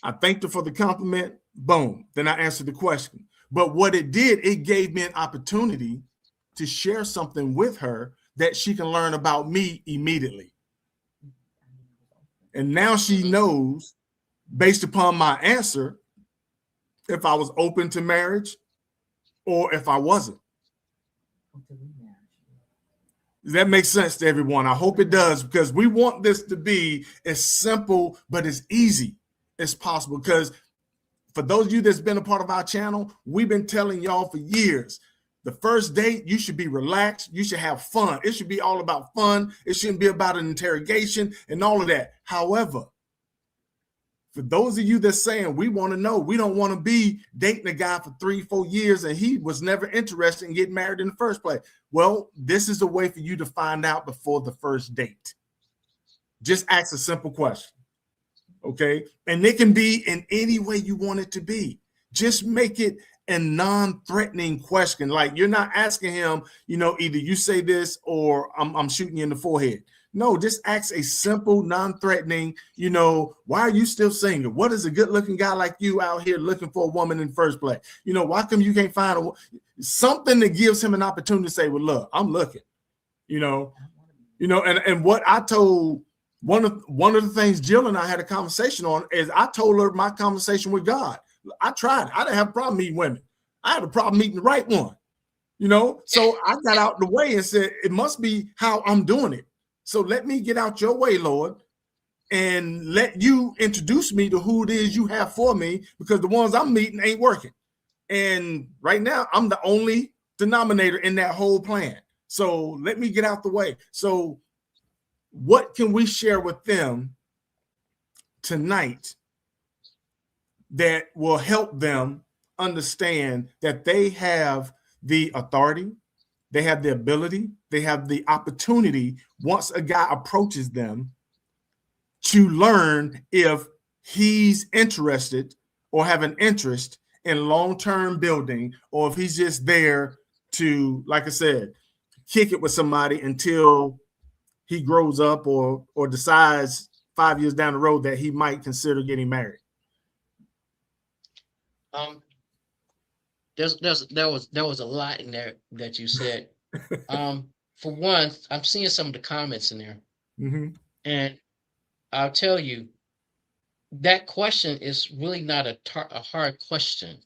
Speaker 1: I thanked her for the compliment. Boom. Then I answered the question. But what it did, it gave me an opportunity to share something with her that she can learn about me immediately. And now she knows, based upon my answer, if I was open to marriage or if I wasn't. Does that make sense to everyone? I hope it does, because we want this to be as simple but as easy as possible. Because for those of you that's been a part of our channel, we've been telling y'all for years, the first date, you should be relaxed. You should have fun. It should be all about fun. It shouldn't be about an interrogation and all of that. However, for those of you that's saying, we want to know, we don't want to be dating a guy for 3-4 years and he was never interested in getting married in the first place. Well, this is a way for you to find out before the first date. Just ask a simple question. Okay. And it can be in any way you want it to be. Just make it a non-threatening question. Like, you're not asking him, either you say this or I'm shooting you in the forehead. No, just ask a simple, non-threatening, why are you still single? What is a good-looking guy like you out here looking for a woman in the first place? Why come you can't find something that gives him an opportunity to say, well, look, I'm looking, and what I told one of the things Jill and I had a conversation on is, I told her my conversation with God. I tried. I didn't have a problem meeting women. I had a problem meeting the right one. So I got out the way and said, it must be how I'm doing it. So let me get out your way, Lord, and let you introduce me to who it is you have for me, because the ones I'm meeting ain't working. And right now, I'm the only denominator in that whole plan. So let me get out the way. So what can we share with them tonight that will help them understand that they have the authority, they have the ability, they have the opportunity, once a guy approaches them, to learn if he's interested or have an interest in long-term building, or if he's just there to, like I said, kick it with somebody until he grows up or decides 5 years down the road that he might consider getting married.
Speaker 2: There was a lot in there that you said. For one, I'm seeing some of the comments in there, and I'll tell you that question is really not a hard question.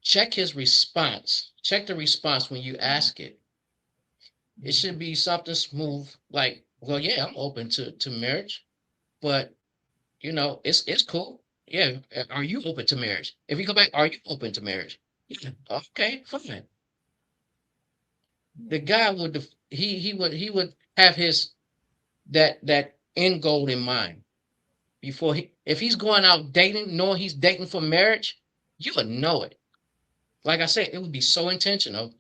Speaker 2: Check his response. Check the response when you ask it. It should be something smooth, like, well, yeah, I'm open to marriage, but it's cool. Yeah, are you open to marriage? If you go back, are you open to marriage? Yeah, okay, fine. The guy would he would have his that end goal in mind before if he's going out dating, knowing he's dating for marriage, you would know it. Like I said, it would be so intentional.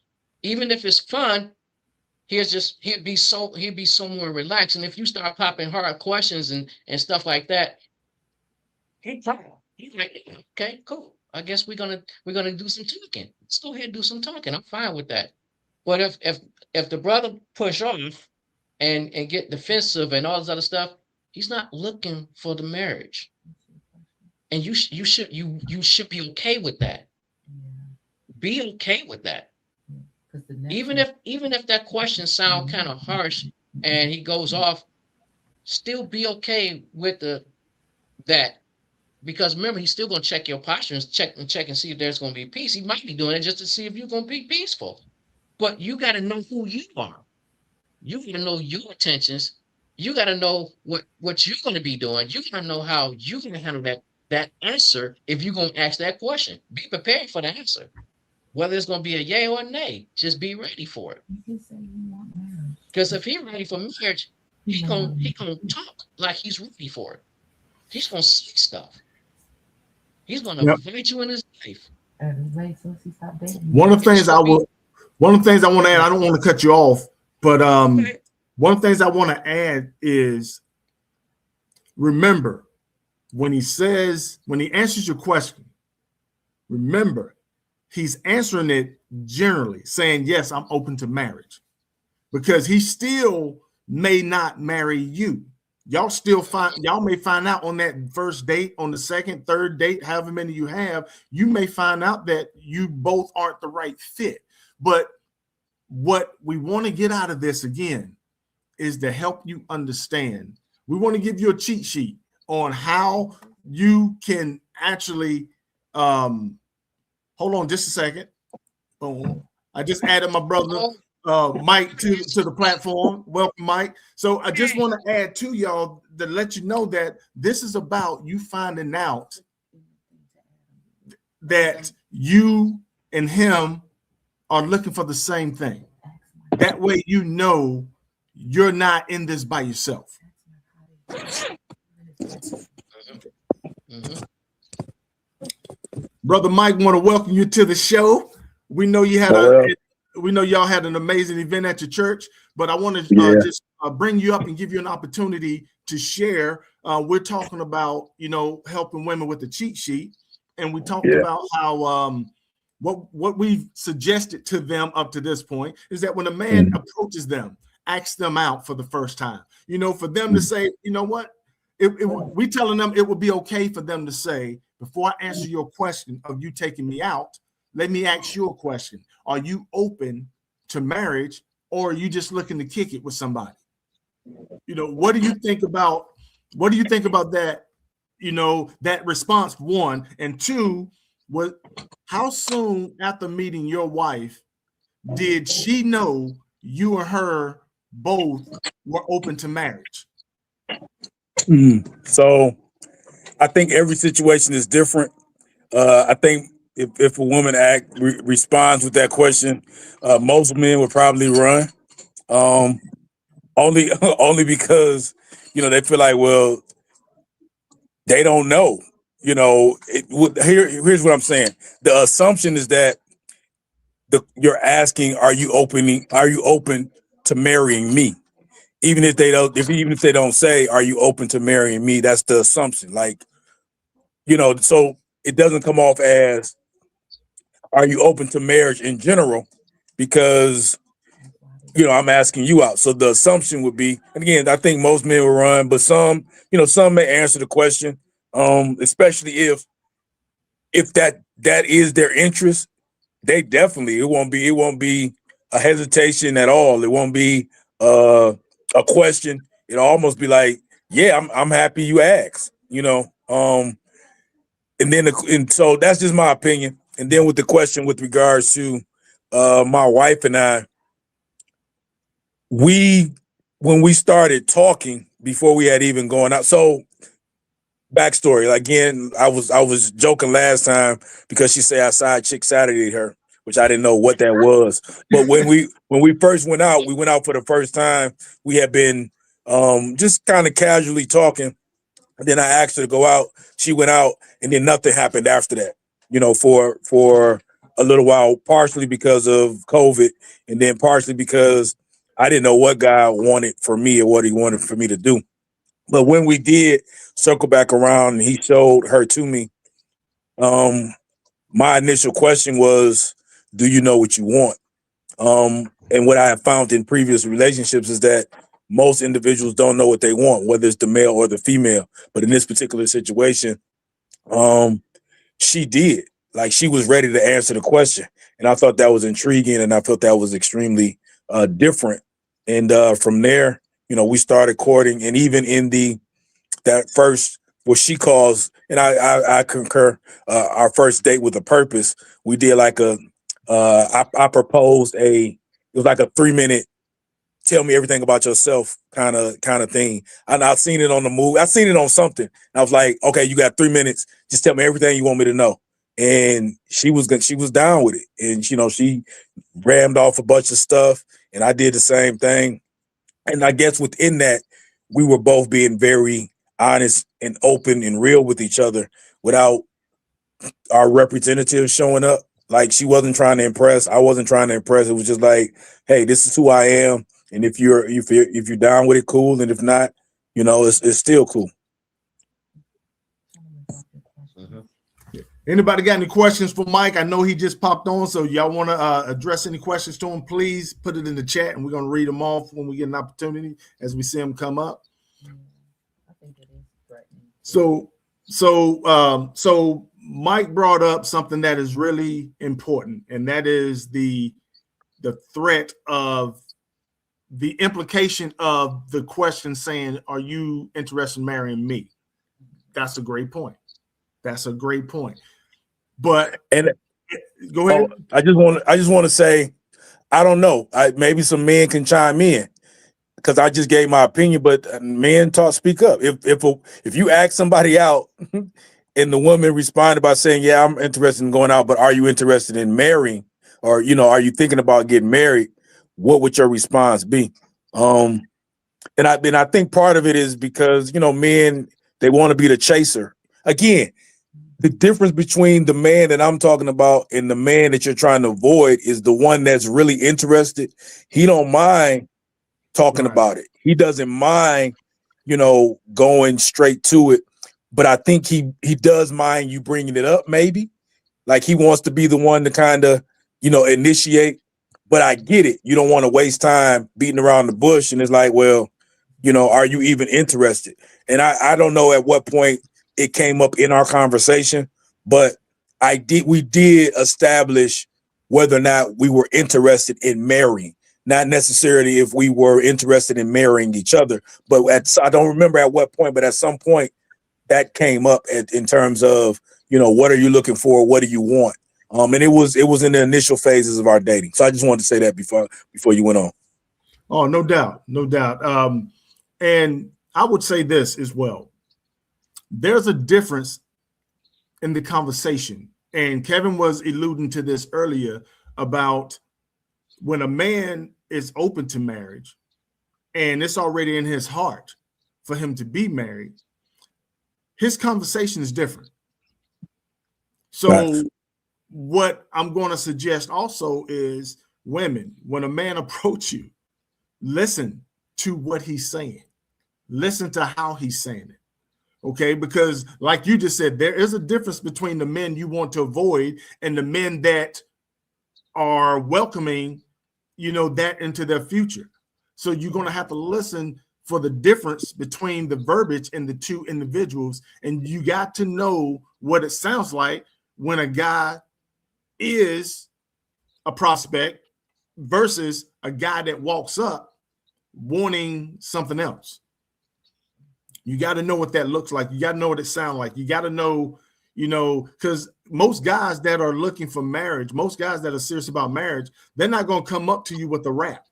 Speaker 2: Even if it's fun, he'd be so more relaxed. And if you start popping hard questions and stuff like that, he's like, okay, cool. I guess we're gonna do some talking. Let's go ahead and do some talking. I'm fine with that. But if the brother push off and get defensive and all this other stuff, he's not looking for the marriage. And you should be okay with that. Be okay with that. Even if that question sounds kind of harsh and he goes off, still be okay with that. Because remember, he's still going to check your posture and check and see if there's going to be peace. He might be doing it just to see if you're going to be peaceful. But you got to know who you are. You got to know your intentions. You got to know what you're going to be doing. You got to know how you're going to handle that answer if you're going to ask that question. Be prepared for the answer. Whether it's going to be a yay or a nay, just be ready for it. Because if he's ready for marriage, he gonna talk like he's ready for it. He's going to say stuff. He's going to invite you in his life.
Speaker 1: One of the things I want to add, I don't want to cut you off, but one of the things I want to add is, remember, when he answers your question, remember, he's answering it generally, saying, yes, I'm open to marriage, because he still may not marry you. Y'all may find out on that first date, on the second, third date, however many you have, you may find out that you both aren't the right fit. But what we want to get out of this again is to help you understand. We want to give you a cheat sheet on how you can actually, hold on just a second. Oh, I just added my brother Mike to the platform. Welcome, Mike. So I just want to add to y'all to let you know that this is about you finding out that you and him are looking for the same thing. That way you know you're not in this by yourself. Brother Mike, want to welcome you to the show. We know you had we know y'all had an amazing event at your church, but I want to just bring you up and give you an opportunity to share. We're talking about, helping women with the cheat sheet, and we talked about how what we've suggested to them up to this point is that when a man approaches them, ask them out for the first time, for them to say, you know what, we telling them it would be okay for them to say, before I answer your question of you taking me out, let me ask you a question. Are you open to marriage, or are you just looking to kick it with somebody? What do you think about that? That response, one, and two, how soon after meeting your wife did she know you and her both were open to marriage?
Speaker 4: So I think every situation is different. I think if a woman responds with that question, most men would probably run. Only only because they feel like, well, they don't know. Here's what I'm saying. The assumption is that you're asking, are you open to marrying me? Even if they don't say, are you open to marrying me? That's the assumption. Like, so it doesn't come off as, are you open to marriage in general? Because, I'm asking you out. So the assumption would be, and again, I think most men will run, but some may answer the question, especially if that is their interest. They definitely, it won't be a hesitation at all. It won't be a question. It'll almost be like, yeah, I'm happy you asked, and so that's just my opinion. And then with the question with regards to my wife and I, when we started talking before we had even gone out. So backstory, again, I was joking last time because she said I side chick Saturday her, which I didn't know what that was. But when we first went out for the first time. We had been just kind of casually talking. And then I asked her to go out. She went out, and then nothing happened after that. For a little while, partially because of COVID, and then partially because I didn't know what God wanted for me or what He wanted for me to do. But when we did circle back around and He showed her to me, my initial question was, do you know what you want? And what I have found in previous relationships is that most individuals don't know what they want, whether it's the male or the female. But in this particular situation, she did. Like, she was ready to answer the question. And I thought that was intriguing, and I felt that was extremely different. And from there, we started courting. And even in that first, what she calls, and I concur, our first date with a purpose, we did like I proposed it was like a 3-minute tell me everything about yourself kind of thing. And I've seen it on the movie. I've seen it on something. I was like, okay, you got 3 minutes. Just tell me everything you want me to know. And she was down with it. And, she rammed off a bunch of stuff, and I did the same thing. And I guess within that, we were both being very honest and open and real with each other without our representatives showing up. Like, she wasn't trying to impress. I wasn't trying to impress. It was just like, hey, this is who I am. And if you're down with it, cool. And if not, it's still cool.
Speaker 1: Anybody got any questions for Mike? I know he just popped on, so y'all want to address any questions to him, please put it in the chat, and we're going to read them off when we get an opportunity as we see them come up.
Speaker 3: I think it is threatening.
Speaker 1: So Mike brought up something that is really important, and that is the threat of the implication of the question saying, are you interested in marrying me? That's a great point. But go ahead.
Speaker 4: I just want to say, I don't know. Maybe some men can chime in because I just gave my opinion, but men speak up. If you ask somebody out and the woman responded by saying, yeah, I'm interested in going out, but are you interested in marrying, or, are you thinking about getting married? What would your response be? And I think part of it is because, men, they want to be the chaser. Again, the difference between the man that I'm talking about and the man that you're trying to avoid is the one that's really interested. He don't mind talking about it. He doesn't mind, going straight to it. But I think he does mind you bringing it up, maybe. Like, he wants to be the one to kind of, initiate. But I get it. You don't want to waste time beating around the bush. And it's like, well, are you even interested? And I don't know at what point it came up in our conversation, but we did establish whether or not we were interested in marrying, not necessarily if we were interested in marrying each other. But I don't remember at what point, but at some point that came up in terms of, what are you looking for? What do you want? And it was in the initial phases of our dating. So I just wanted to say that before you went on.
Speaker 1: Oh, no doubt. No doubt. And I would say this as well. There's a difference in the conversation. And Kevin was alluding to this earlier about when a man is open to marriage and it's already in his heart for him to be married, his conversation is different. So
Speaker 4: Right.
Speaker 1: What I'm going to suggest also is, women, when a man approach you, listen to what he's saying. Listen to how he's saying it. Okay, because like you just said, there is a difference between the men you want to avoid and the men that are welcoming, that into their future. So you're going to have to listen for the difference between the verbiage in the two individuals. And you got to know what it sounds like when a guy is a prospect versus a guy that walks up wanting something else. You got to know what that looks like. You got to know what it sounds like. You got to know, because most guys that are looking for marriage, most guys that are serious about marriage, they're not going to come up to you with a rap.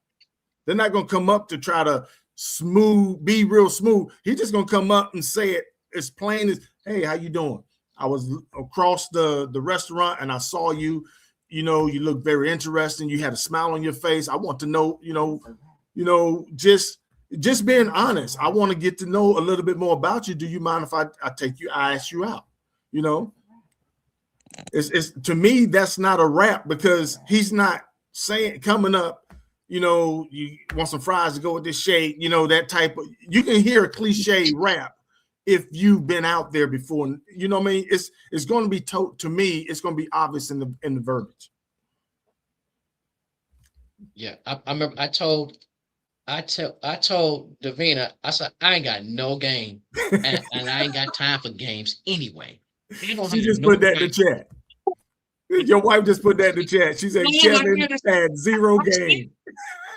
Speaker 1: They're not going to come up to try to be real smooth. He's just going to come up and say it as plain as, hey, how you doing? I was across the restaurant and I saw you, you look very interesting. You had a smile on your face. I want to know, just being honest. I want to get to know a little bit more about you. Do you mind if I ask you out? It's to me, that's not a rap, because he's not saying coming up, you want some fries to go with this shade, that type of, you can hear a cliche rap if you've been out there before. You know what I mean? It's going to be to me, it's going to be obvious in the verbiage.
Speaker 2: Yeah, I remember I told Davina, I said, I ain't got no game, and I ain't got time for games anyway.
Speaker 1: She just put that in the chat. Your wife just put that in the chat. She said Kevin had zero game.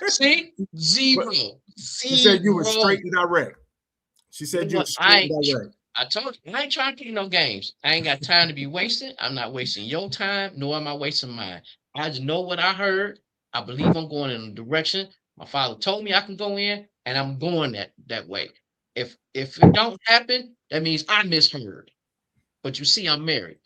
Speaker 2: See? Zero.
Speaker 1: She said you were straight and direct. She said you were straight and direct.
Speaker 2: I told you, I ain't trying to do no games. I ain't got time to be wasted. I'm not wasting your time, nor am I wasting mine. I just know what I heard. I believe I'm going in a direction my father told me I can go in, and I'm going that way. If it don't happen, that means I misheard. But you see, I'm married.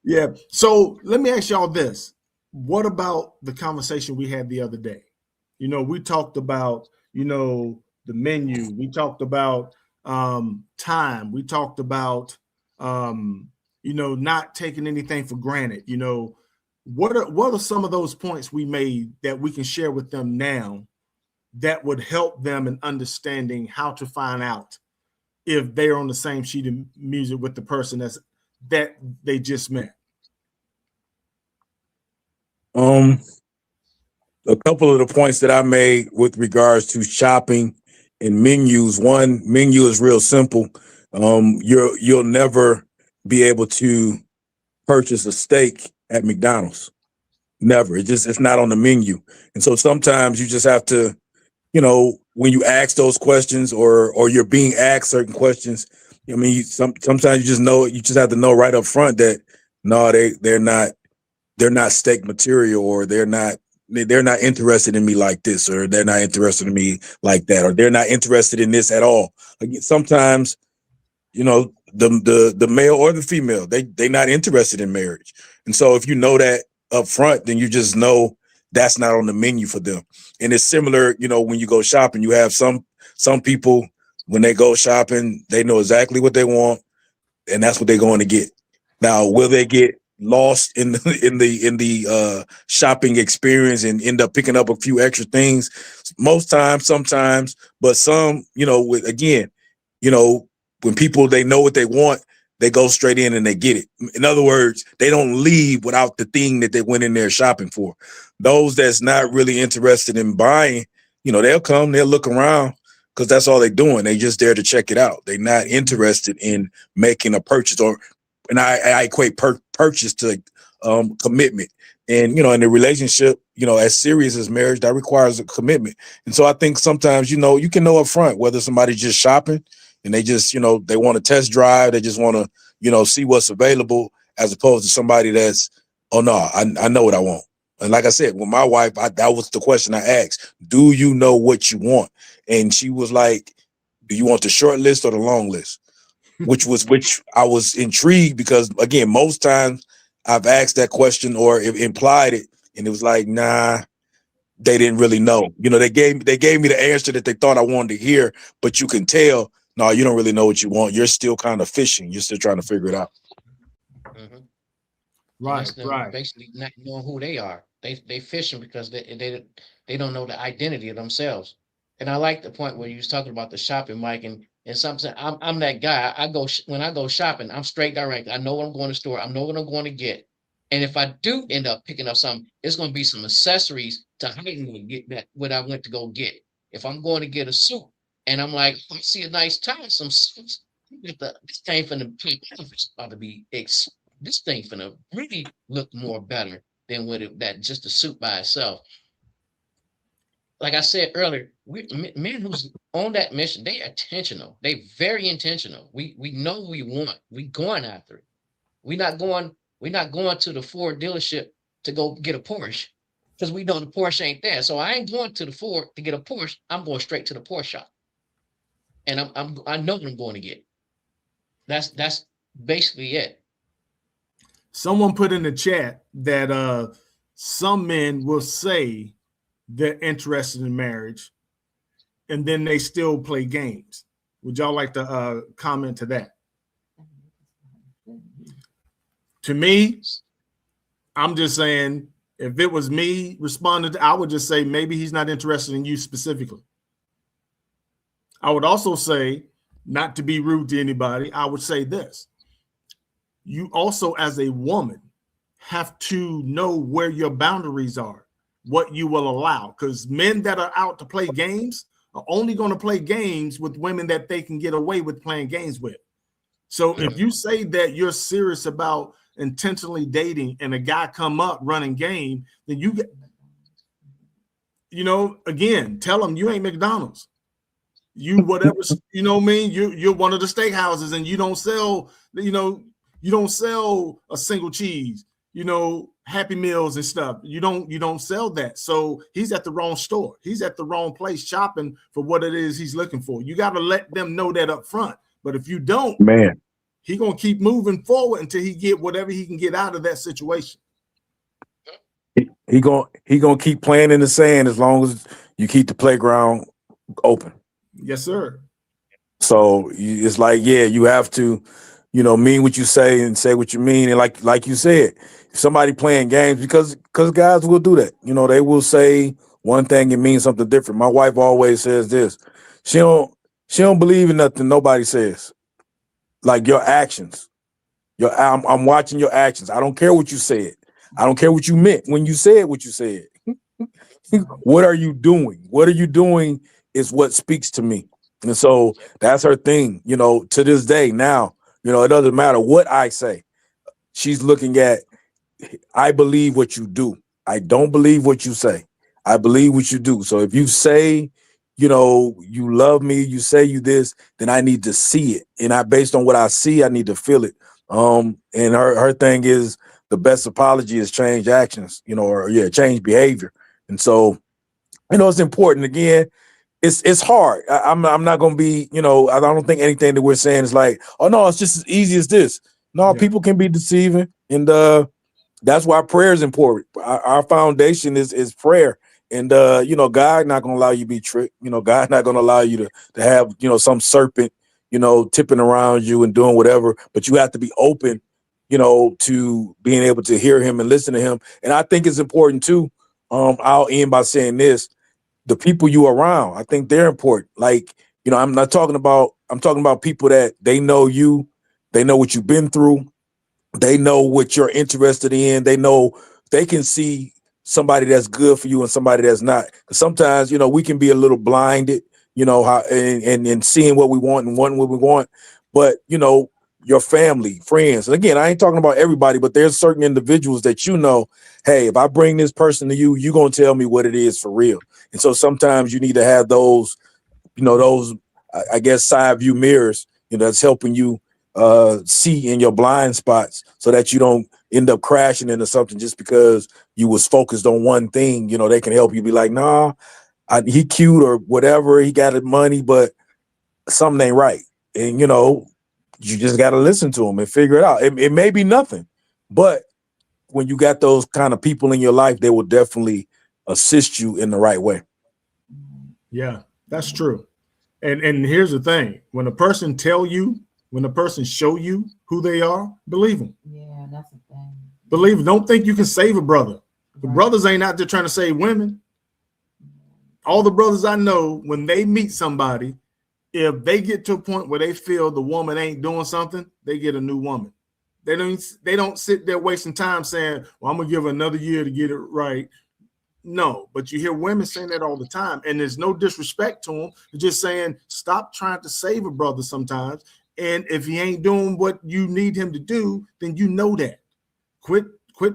Speaker 1: Yeah. So let me ask y'all this. What about the conversation we had the other day? We talked about, the menu. We talked about time. We talked about, not taking anything for granted. What are some of those points we made that we can share with them now that would help them in understanding how to find out if they're on the same sheet of music with the person that they just met?
Speaker 4: A couple of the points that I made with regards to shopping and menus. One, menu is real simple. You'll never be able to purchase a steak at McDonald's. Never. It's not on the menu. And so sometimes you just have to, when you ask those questions or you're being asked certain questions, sometimes you just have to know right up front that no, they're not steak material, or they're not interested in me like this, or they're not interested in me like that, or they're not interested in this at all. Like, sometimes, the male or the female, they're not interested in marriage. And so if you know that up front, then you just know that's not on the menu for them. And it's similar, when you go shopping, you have some people, when they go shopping, they know exactly what they want, and that's what they're going to get. Now, will they get lost in the shopping experience and end up picking up a few extra things? Most times, sometimes, but some, when people, they know what they want, they go straight in and they get it. In other words, they don't leave without the thing that they went in there shopping for. Those that's not really interested in buying, they'll come, they'll look around, because that's all they're doing. They just there to check it out. They're not interested in making a purchase, and I equate purchase to commitment. And, in a relationship, as serious as marriage, that requires a commitment. And so I think sometimes, you can know up front whether somebody's just shopping and they just, they want to test drive. They just want to, see what's available, as opposed to somebody that's, oh no, I know what I want. And like I said, with my wife, that was the question I asked. Do you know what you want? And she was like, do you want the short list or the long list? Which I was intrigued, because again, most times I've asked that question or implied it, and it was like, nah, they didn't really know. They gave me the answer that they thought I wanted to hear, but you can tell, no, you don't really know what you want. You're still kind of fishing. You're still trying to figure it out.
Speaker 2: Mhm.
Speaker 1: Right,
Speaker 2: That's them
Speaker 1: right.
Speaker 2: basically not knowing who they are. They fishing because they don't know the identity of themselves. And I like the point where you was talking about the shopping, Mike, and something. I'm that guy. When I go shopping, I'm straight direct. I know what I'm going to store. I know what I'm going to get. And if I do end up picking up something, it's going to be some accessories to heighten and get that what I went to go get. If I'm going to get a suit and I'm like, I see a nice tie, some suits. This thing from the it's about to be this thing finna really look more better than that just a suit by itself. Like I said earlier, men who's on that mission, they intentional. They very intentional. We know what we want. We going after it. We not going. We're not going to the Ford dealership to go get a Porsche, because we know the Porsche ain't there. So I ain't going to the Ford to get a Porsche. I'm going straight to the Porsche shop, and I know what I'm going to get. That's basically it.
Speaker 1: Someone put in the chat that some men will say they're interested in marriage and then they still play games. Would y'all like to comment to that? To me, I'm just saying, if it was me responding, I would just say maybe he's not interested in you specifically. I would also say, not to be rude to anybody, I would say this. You also, as a woman, have to know where your boundaries are, what you will allow, because men that are out to play games are only going to play games with women that they can get away with playing games with. So if you say that you're serious about intentionally dating and a guy come up running game, then you get, again, tell him you ain't McDonald's. You whatever, what I mean? You're one of the steakhouses and you don't sell, you don't sell a single cheese, Happy Meals and stuff. You don't sell that. So he's at the wrong store. He's at the wrong place shopping for what it is he's looking for. You got to let them know that up front. But if you don't,
Speaker 4: man,
Speaker 1: he gonna keep moving forward until he get whatever he can get out of that situation.
Speaker 4: He gonna keep playing in the sand as long as you keep the playground open.
Speaker 1: Yes, sir.
Speaker 4: So it's like, yeah, you have to, mean what you say and say what you mean. And like you said, if somebody playing games, because guys will do that. They will say one thing and mean something different. My wife always says this. She don't believe in nothing nobody says. Like your actions. I'm watching your actions. I don't care what you said. I don't care what you meant when you said what you said. What are you doing? What are you doing is what speaks to me. And so that's her thing, to this day. Now, it doesn't matter what I say. She's looking at, I believe what you do. I don't believe what you say. I believe what you do. So if you say, you love me, you say you this, then I need to see it. And based on what I see, I need to feel it. And her thing is, the best apology is change actions, change behavior. And so, it's important. Again, it's hard. I'm not going to be, I don't think anything that we're saying is like, oh no, it's just as easy as this. No, people can be deceiving. And that's why prayer is important. Our foundation is prayer. And, God not going to allow you to be tricked. God not going to allow you to have, some serpent, tipping around you and doing whatever. But you have to be open, to being able to hear him and listen to him. And I think it's important too. I'll end by saying this. The people you are around, I think they're important. Like, I'm talking about people that they know you, they know what you've been through, they know what you're interested in, they can see somebody that's good for you and somebody that's not. Sometimes, we can be a little blinded, how and seeing what we want and wanting what we want. But, your family, friends. And again, I ain't talking about everybody, but there's certain individuals that you know, hey, if I bring this person to you, you're gonna tell me what it is for real. And so sometimes you need to have those, those I guess side view mirrors, that's helping you see in your blind spots so that you don't end up crashing into something just because you was focused on one thing. They can help you be like, nah, he cute or whatever, he got money, but something ain't right. And you just got to listen to them and figure it out. It may be nothing, but when you got those kind of people in your life, they will definitely assist you in the right way.
Speaker 1: Yeah, that's true. And here's the thing: when a person show you who they are, believe them.
Speaker 3: Yeah, that's the thing.
Speaker 1: Believe them. Don't think you can save a brother. The brothers ain't out there trying to save women. All the brothers I know, when they meet somebody, if they get to a point where they feel the woman ain't doing something, they get a new woman. They don't sit there wasting time saying, well, I'm gonna give her another year to get it right. No, but you hear women saying that all the time, and there's no disrespect to them. They're just saying, stop trying to save a brother sometimes. And if he ain't doing what you need him to do, then you know that. Quit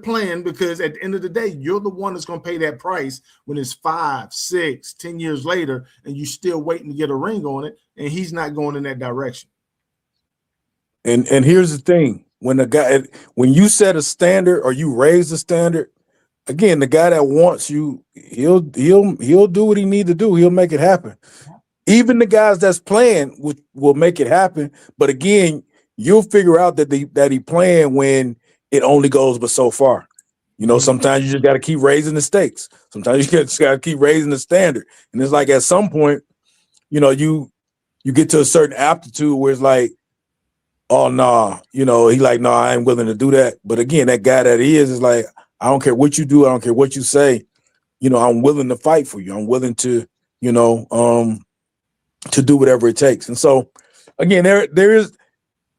Speaker 1: playing, because at the end of the day, you're the one that's going to pay that price when it's 5, 6, 10 years later, and you still waiting to get a ring on it, and he's not going in that direction.
Speaker 4: And here's the thing: when you set a standard or you raise the standard, again, the guy that wants you, he'll do what he need to do. He'll make it happen. Even the guys that's playing will make it happen. But again, you'll figure out that he playing when it only goes but so far. Sometimes you just got to keep raising the stakes. Sometimes you just got to keep raising the standard. And it's like at some point, you get to a certain aptitude where it's like, oh, nah, he like, no, I ain't willing to do that. But again, that guy that he is like, I don't care what you do. I don't care what you say. I'm willing to fight for you. I'm willing to, to do whatever it takes. And so, again, there is,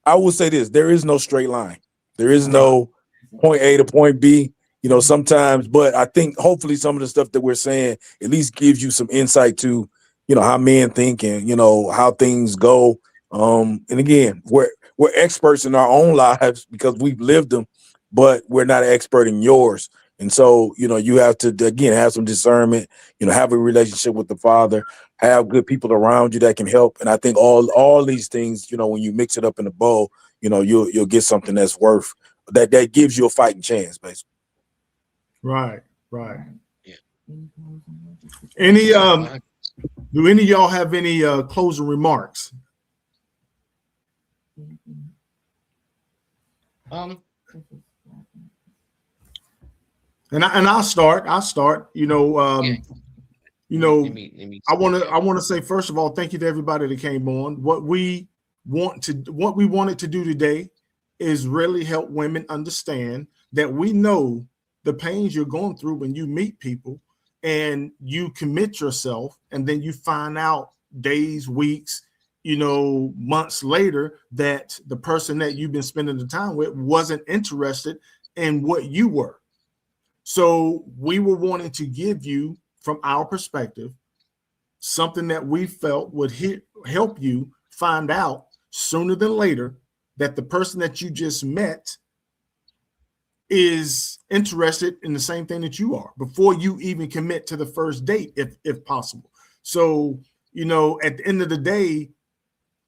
Speaker 4: I will say this: there is no straight line. There is no point A to point B. Sometimes, but I think hopefully some of the stuff that we're saying at least gives you some insight to, how men think and how things go. And again, we're experts in our own lives because we've lived them, but we're not an expert in yours. And so, you have to, again, have some discernment, have a relationship with the Father, have good people around you that can help. And I think all these things, when you mix it up in a bowl, you'll get something that's worth that gives you a fighting chance, basically.
Speaker 1: Right.
Speaker 2: Yeah.
Speaker 1: Any do any of y'all have any closing remarks? And I'll start.
Speaker 2: Yeah.
Speaker 1: I want to say, first of all, thank you to everybody that came on. What we wanted to do today is really help women understand that we know the pains you're going through when you meet people and you commit yourself, and then you find out days, weeks, months later that the person that you've been spending the time with wasn't interested in what you were. So we were wanting to give you, from our perspective, something that we felt would help you find out sooner than later that the person that you just met is interested in the same thing that you are before you even commit to the first date, if possible. So, at the end of the day,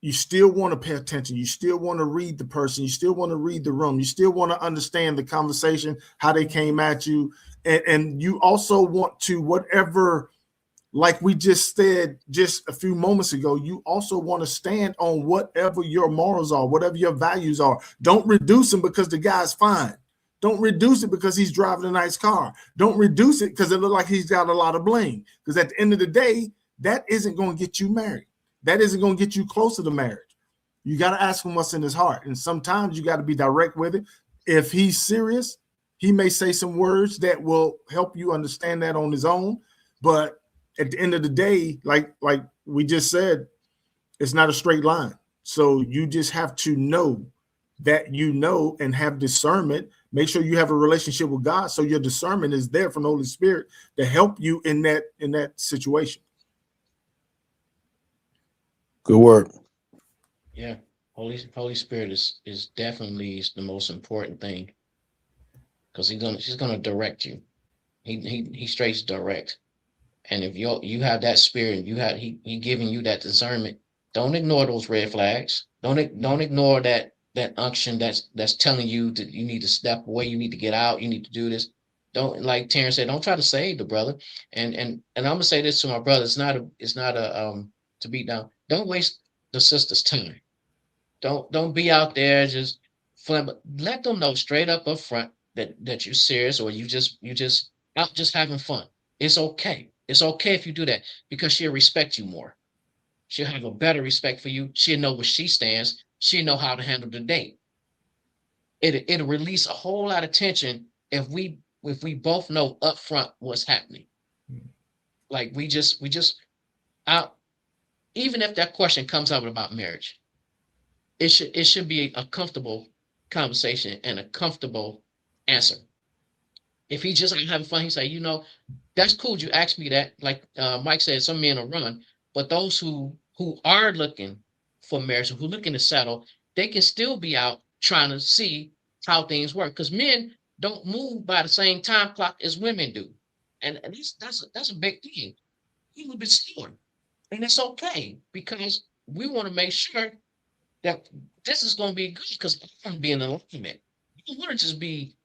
Speaker 1: you still want to pay attention. You still want to read the person. You still want to read the room. You still want to understand the conversation, how they came at you. And you also want to, whatever, like we just said just a few moments ago, you also want to stand on whatever your morals are, whatever your values are. Don't reduce them because the guy's fine. Don't reduce it because he's driving a nice car. Don't reduce it because it looks like he's got a lot of bling. Because at the end of the day, that isn't going to get you married. That isn't going to get you closer to marriage. You got to ask him what's in his heart. And sometimes you got to be direct with it. If he's serious, he may say some words that will help you understand that on his own. But at the end of the day, like we just said, it's not a straight line. So you just have to know that and have discernment. Make sure you have a relationship with God, so your discernment is there from the Holy Spirit to help you in that situation.
Speaker 4: Good work.
Speaker 2: Yeah. Holy Spirit is definitely the most important thing, because she's gonna direct you. He straight direct. And if you have that spirit, he giving you that discernment. Don't ignore those red flags. Don't ignore that unction that's telling you that you need to step away, you need to get out, you need to do this. Don't, like Terrence said, don't try to save the brother. And I'm gonna say this to my brother. It's not a to beat down. Don't waste the sister's time. Don't be out there just let them know straight up front that you're serious, or you just out just having fun. It's okay. It's okay if you do that, because she'll respect you more. She'll have a better respect for you. She'll know where she stands. She'll know how to handle the date. It'll release a whole lot of tension if we both know up front what's happening. Like we just out, even if that question comes up about marriage, it should be a comfortable conversation and a comfortable answer. If he just ain't having fun, he say, that's cool. You asked me that. Like Mike said, some men will run, but those who are looking for marriage, who looking to settle, they can still be out trying to see how things work. Because men don't move by the same time clock as women do, and that's a big thing. He a little bit slower, and it's okay, because we want to make sure that this is going to be good, because I want to be in alignment. You don't want to just be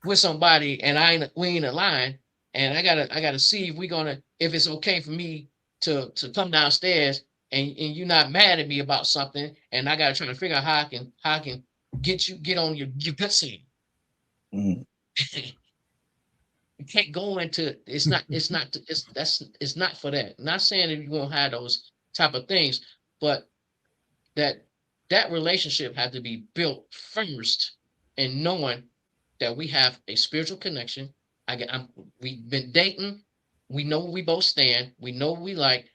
Speaker 2: with somebody and we ain't aligned, and I gotta see if it's okay for me to come downstairs, and you're not mad at me about something, and I gotta try to figure out how I can get on your gut scene.
Speaker 4: Mhm.
Speaker 2: You can't go into it's not for that. Not saying that you won't have those type of things, but that that relationship had to be built first in knowing that we have a spiritual connection. We've been dating. We know where we both stand. We know what we like.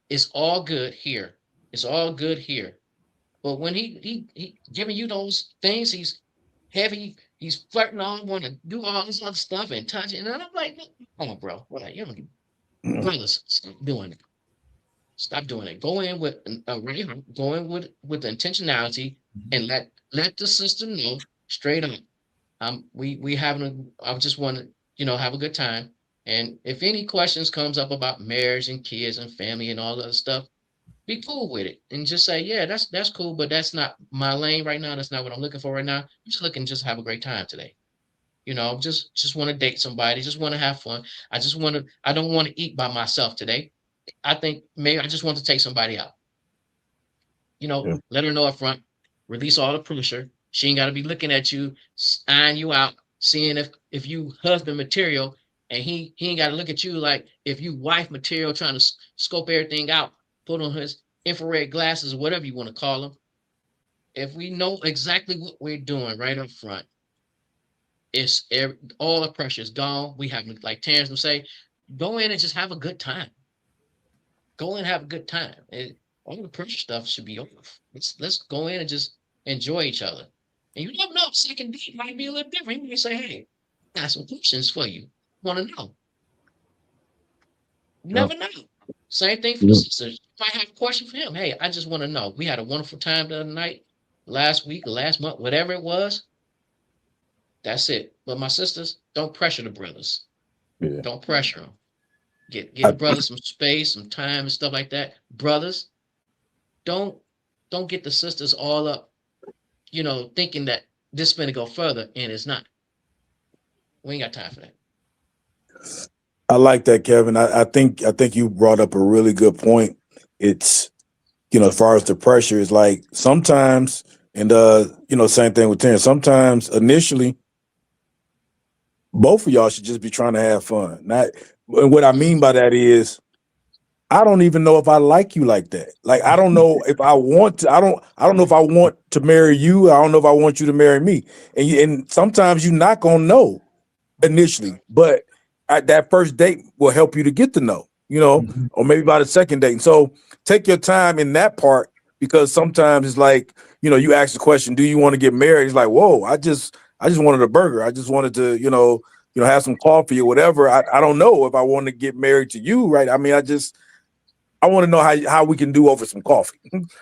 Speaker 2: It's all good here. It's all good here. But when he giving you those things, he's heavy. He's flirting on, want to do all this other stuff and touching. And I'm like, come on, bro. What? You don't, brothers, stop doing it. Stop doing it. Go in with a right heart. Go in with the intentionality, and let the sister know straight up. We having I just want to have a good time. And if any questions comes up about marriage and kids and family and all that stuff, be cool with it and just say, yeah, that's cool, but that's not my lane right now. That's not what I'm looking for right now. I'm just looking to just have a great time today. Just want to date somebody. Just want to have fun. I don't want to eat by myself today. I think maybe I just want to take somebody out.
Speaker 4: Yeah.
Speaker 2: Let her know up front, release all the pressure. She ain't got to be looking at you, eyeing you out, seeing if you husband material, and he ain't got to look at you like if you wife material, trying to scope everything out, put on his infrared glasses or whatever you want to call them. If we know exactly what we're doing right up front, all the pressure is gone. We have, like Terrence would say, go in and just have a good time. Go in and have a good time. All the pressure stuff should be off. Let's go in and just enjoy each other. And you never know, second date might be a little different. You might say, hey, I got some questions for you. Want to know? You never know. Same thing for the sisters. You might have a question for him. Hey, I just want to know. We had a wonderful time the other night, last week, or last month, whatever it was. That's it. But my sisters, don't pressure the brothers.
Speaker 4: Yeah.
Speaker 2: Don't pressure them. Get the brothers some space, some time, and stuff like that. Brothers, don't get the sisters all up, thinking that this is going to go further, and it's not. We ain't got time for that.
Speaker 4: I like that, Kevin. I think you brought up a really good point. It's, as far as the pressure is, like sometimes, and same thing with Terrence. Sometimes initially, both of y'all should just be trying to have fun. And what I mean by that is, I don't even know if I like you like that. Like, I don't know if I want to. I don't know if I want to marry you. I don't know if I want you to marry me. And sometimes you're not gonna know initially, but that first date will help you to get to know. Or maybe by the second date. And so take your time in that part, because sometimes it's like, you ask the question, do you want to get married? It's like, whoa, I just wanted a burger. I just wanted to, have some coffee or whatever. I don't know if I want to get married to you, right? I mean, I want to know how we can do over some coffee,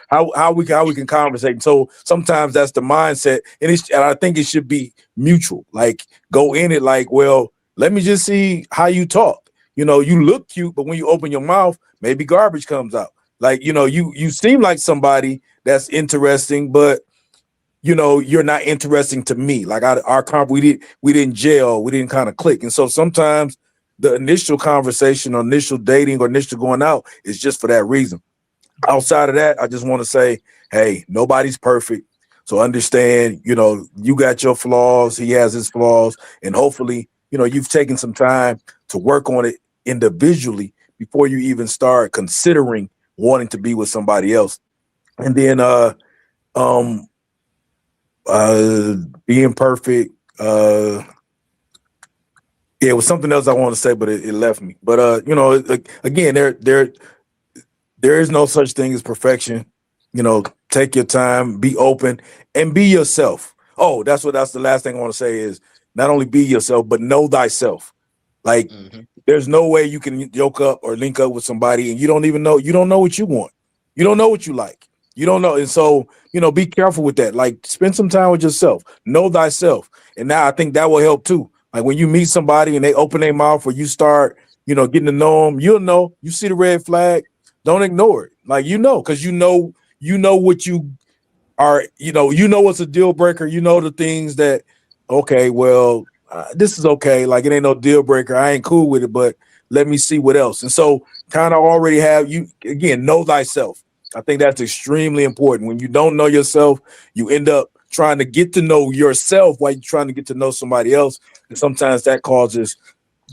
Speaker 4: how we can conversate. So sometimes that's the mindset, and I think it should be mutual. Like go in it like, well, let me just see how you talk. You know, you look cute, but when you open your mouth, maybe garbage comes out. Like, you know, you seem like somebody that's interesting, but you know, you're not interesting to me. Like we didn't gel, we didn't kind of click. And so sometimes the initial conversation or initial dating or initial going out is just for that reason. Outside of that, I just want to say, hey, nobody's perfect. So understand, you know, you got your flaws, he has his flaws, and hopefully, you know, you've taken some time to work on it individually before you even start considering wanting to be with somebody else. And then being perfect, yeah, it was something else I wanted to say, but it left me. But you know, again, there is no such thing as perfection. You know, take your time, be open, and be yourself. Oh, that's the last thing I want to say is not only be yourself, but know thyself. Like, there's no way you can yoke up or link up with somebody and you don't know what you want. You don't know what you like. You don't know. And so, you know, be careful with that. Like, spend some time with yourself. Know thyself. And now I think that will help too. Like when you meet somebody and they open their mouth or you start, you know, getting to know them, you'll know. You see the red flag, don't ignore it. Like, you know, because you know what you are, you know what's a deal breaker. You know the things that, okay, well, this is okay. Like, it ain't no deal breaker. I ain't cool with it, but let me see what else. And so kind of already have you, again, know thyself. I think that's extremely important. When you don't know yourself, you end up trying to get to know yourself while you're trying to get to know somebody else. And sometimes that causes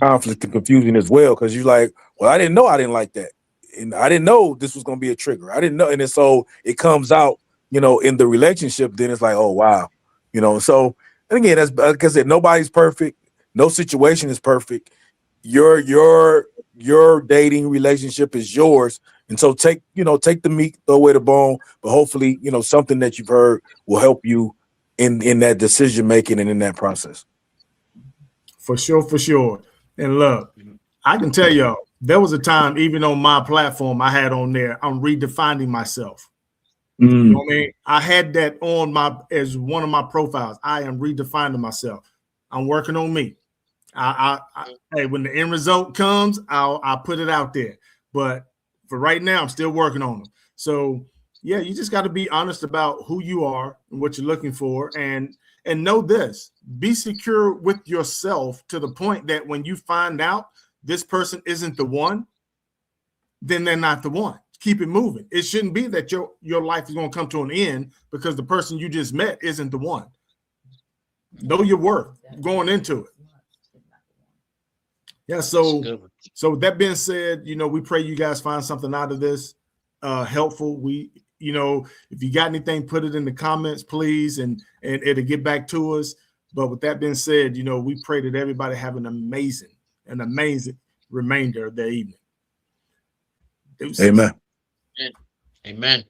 Speaker 4: conflict and confusion as well. Because you're like, well, I didn't know I didn't like that. And I didn't know this was going to be a trigger. I didn't know. And then so it comes out, you know, in the relationship, then it's like, oh, wow. You know, so, and again, that's, like I said, nobody's perfect. No situation is perfect. Your dating relationship is yours. And so take the meat, throw away the bone, but hopefully, you know, something that you've heard will help you in that decision making and in that process.
Speaker 1: For sure. And look, I can tell y'all, there was a time, even on my platform I had on there, I'm redefining myself. You know what I mean? I had that on as one of my profiles. I am redefining myself. I'm working on me. Hey, when the end result comes, I'll put it out there. But for right now, I'm still working on them. So yeah, you just got to be honest about who you are and what you're looking for, and know this: be secure with yourself to the point that when you find out this person isn't the one, then they're not the one. Keep it moving. It shouldn't be that your life is going to come to an end because the person you just met isn't the one. Know your worth going into it. Yeah, so with that being said, you know, we pray you guys find something out of this helpful. We, you know, if you got anything, put it in the comments, please, and it'll get back to us. But with that being said, you know, we pray that everybody have an amazing remainder of their evening.
Speaker 4: Amen.
Speaker 2: Amen.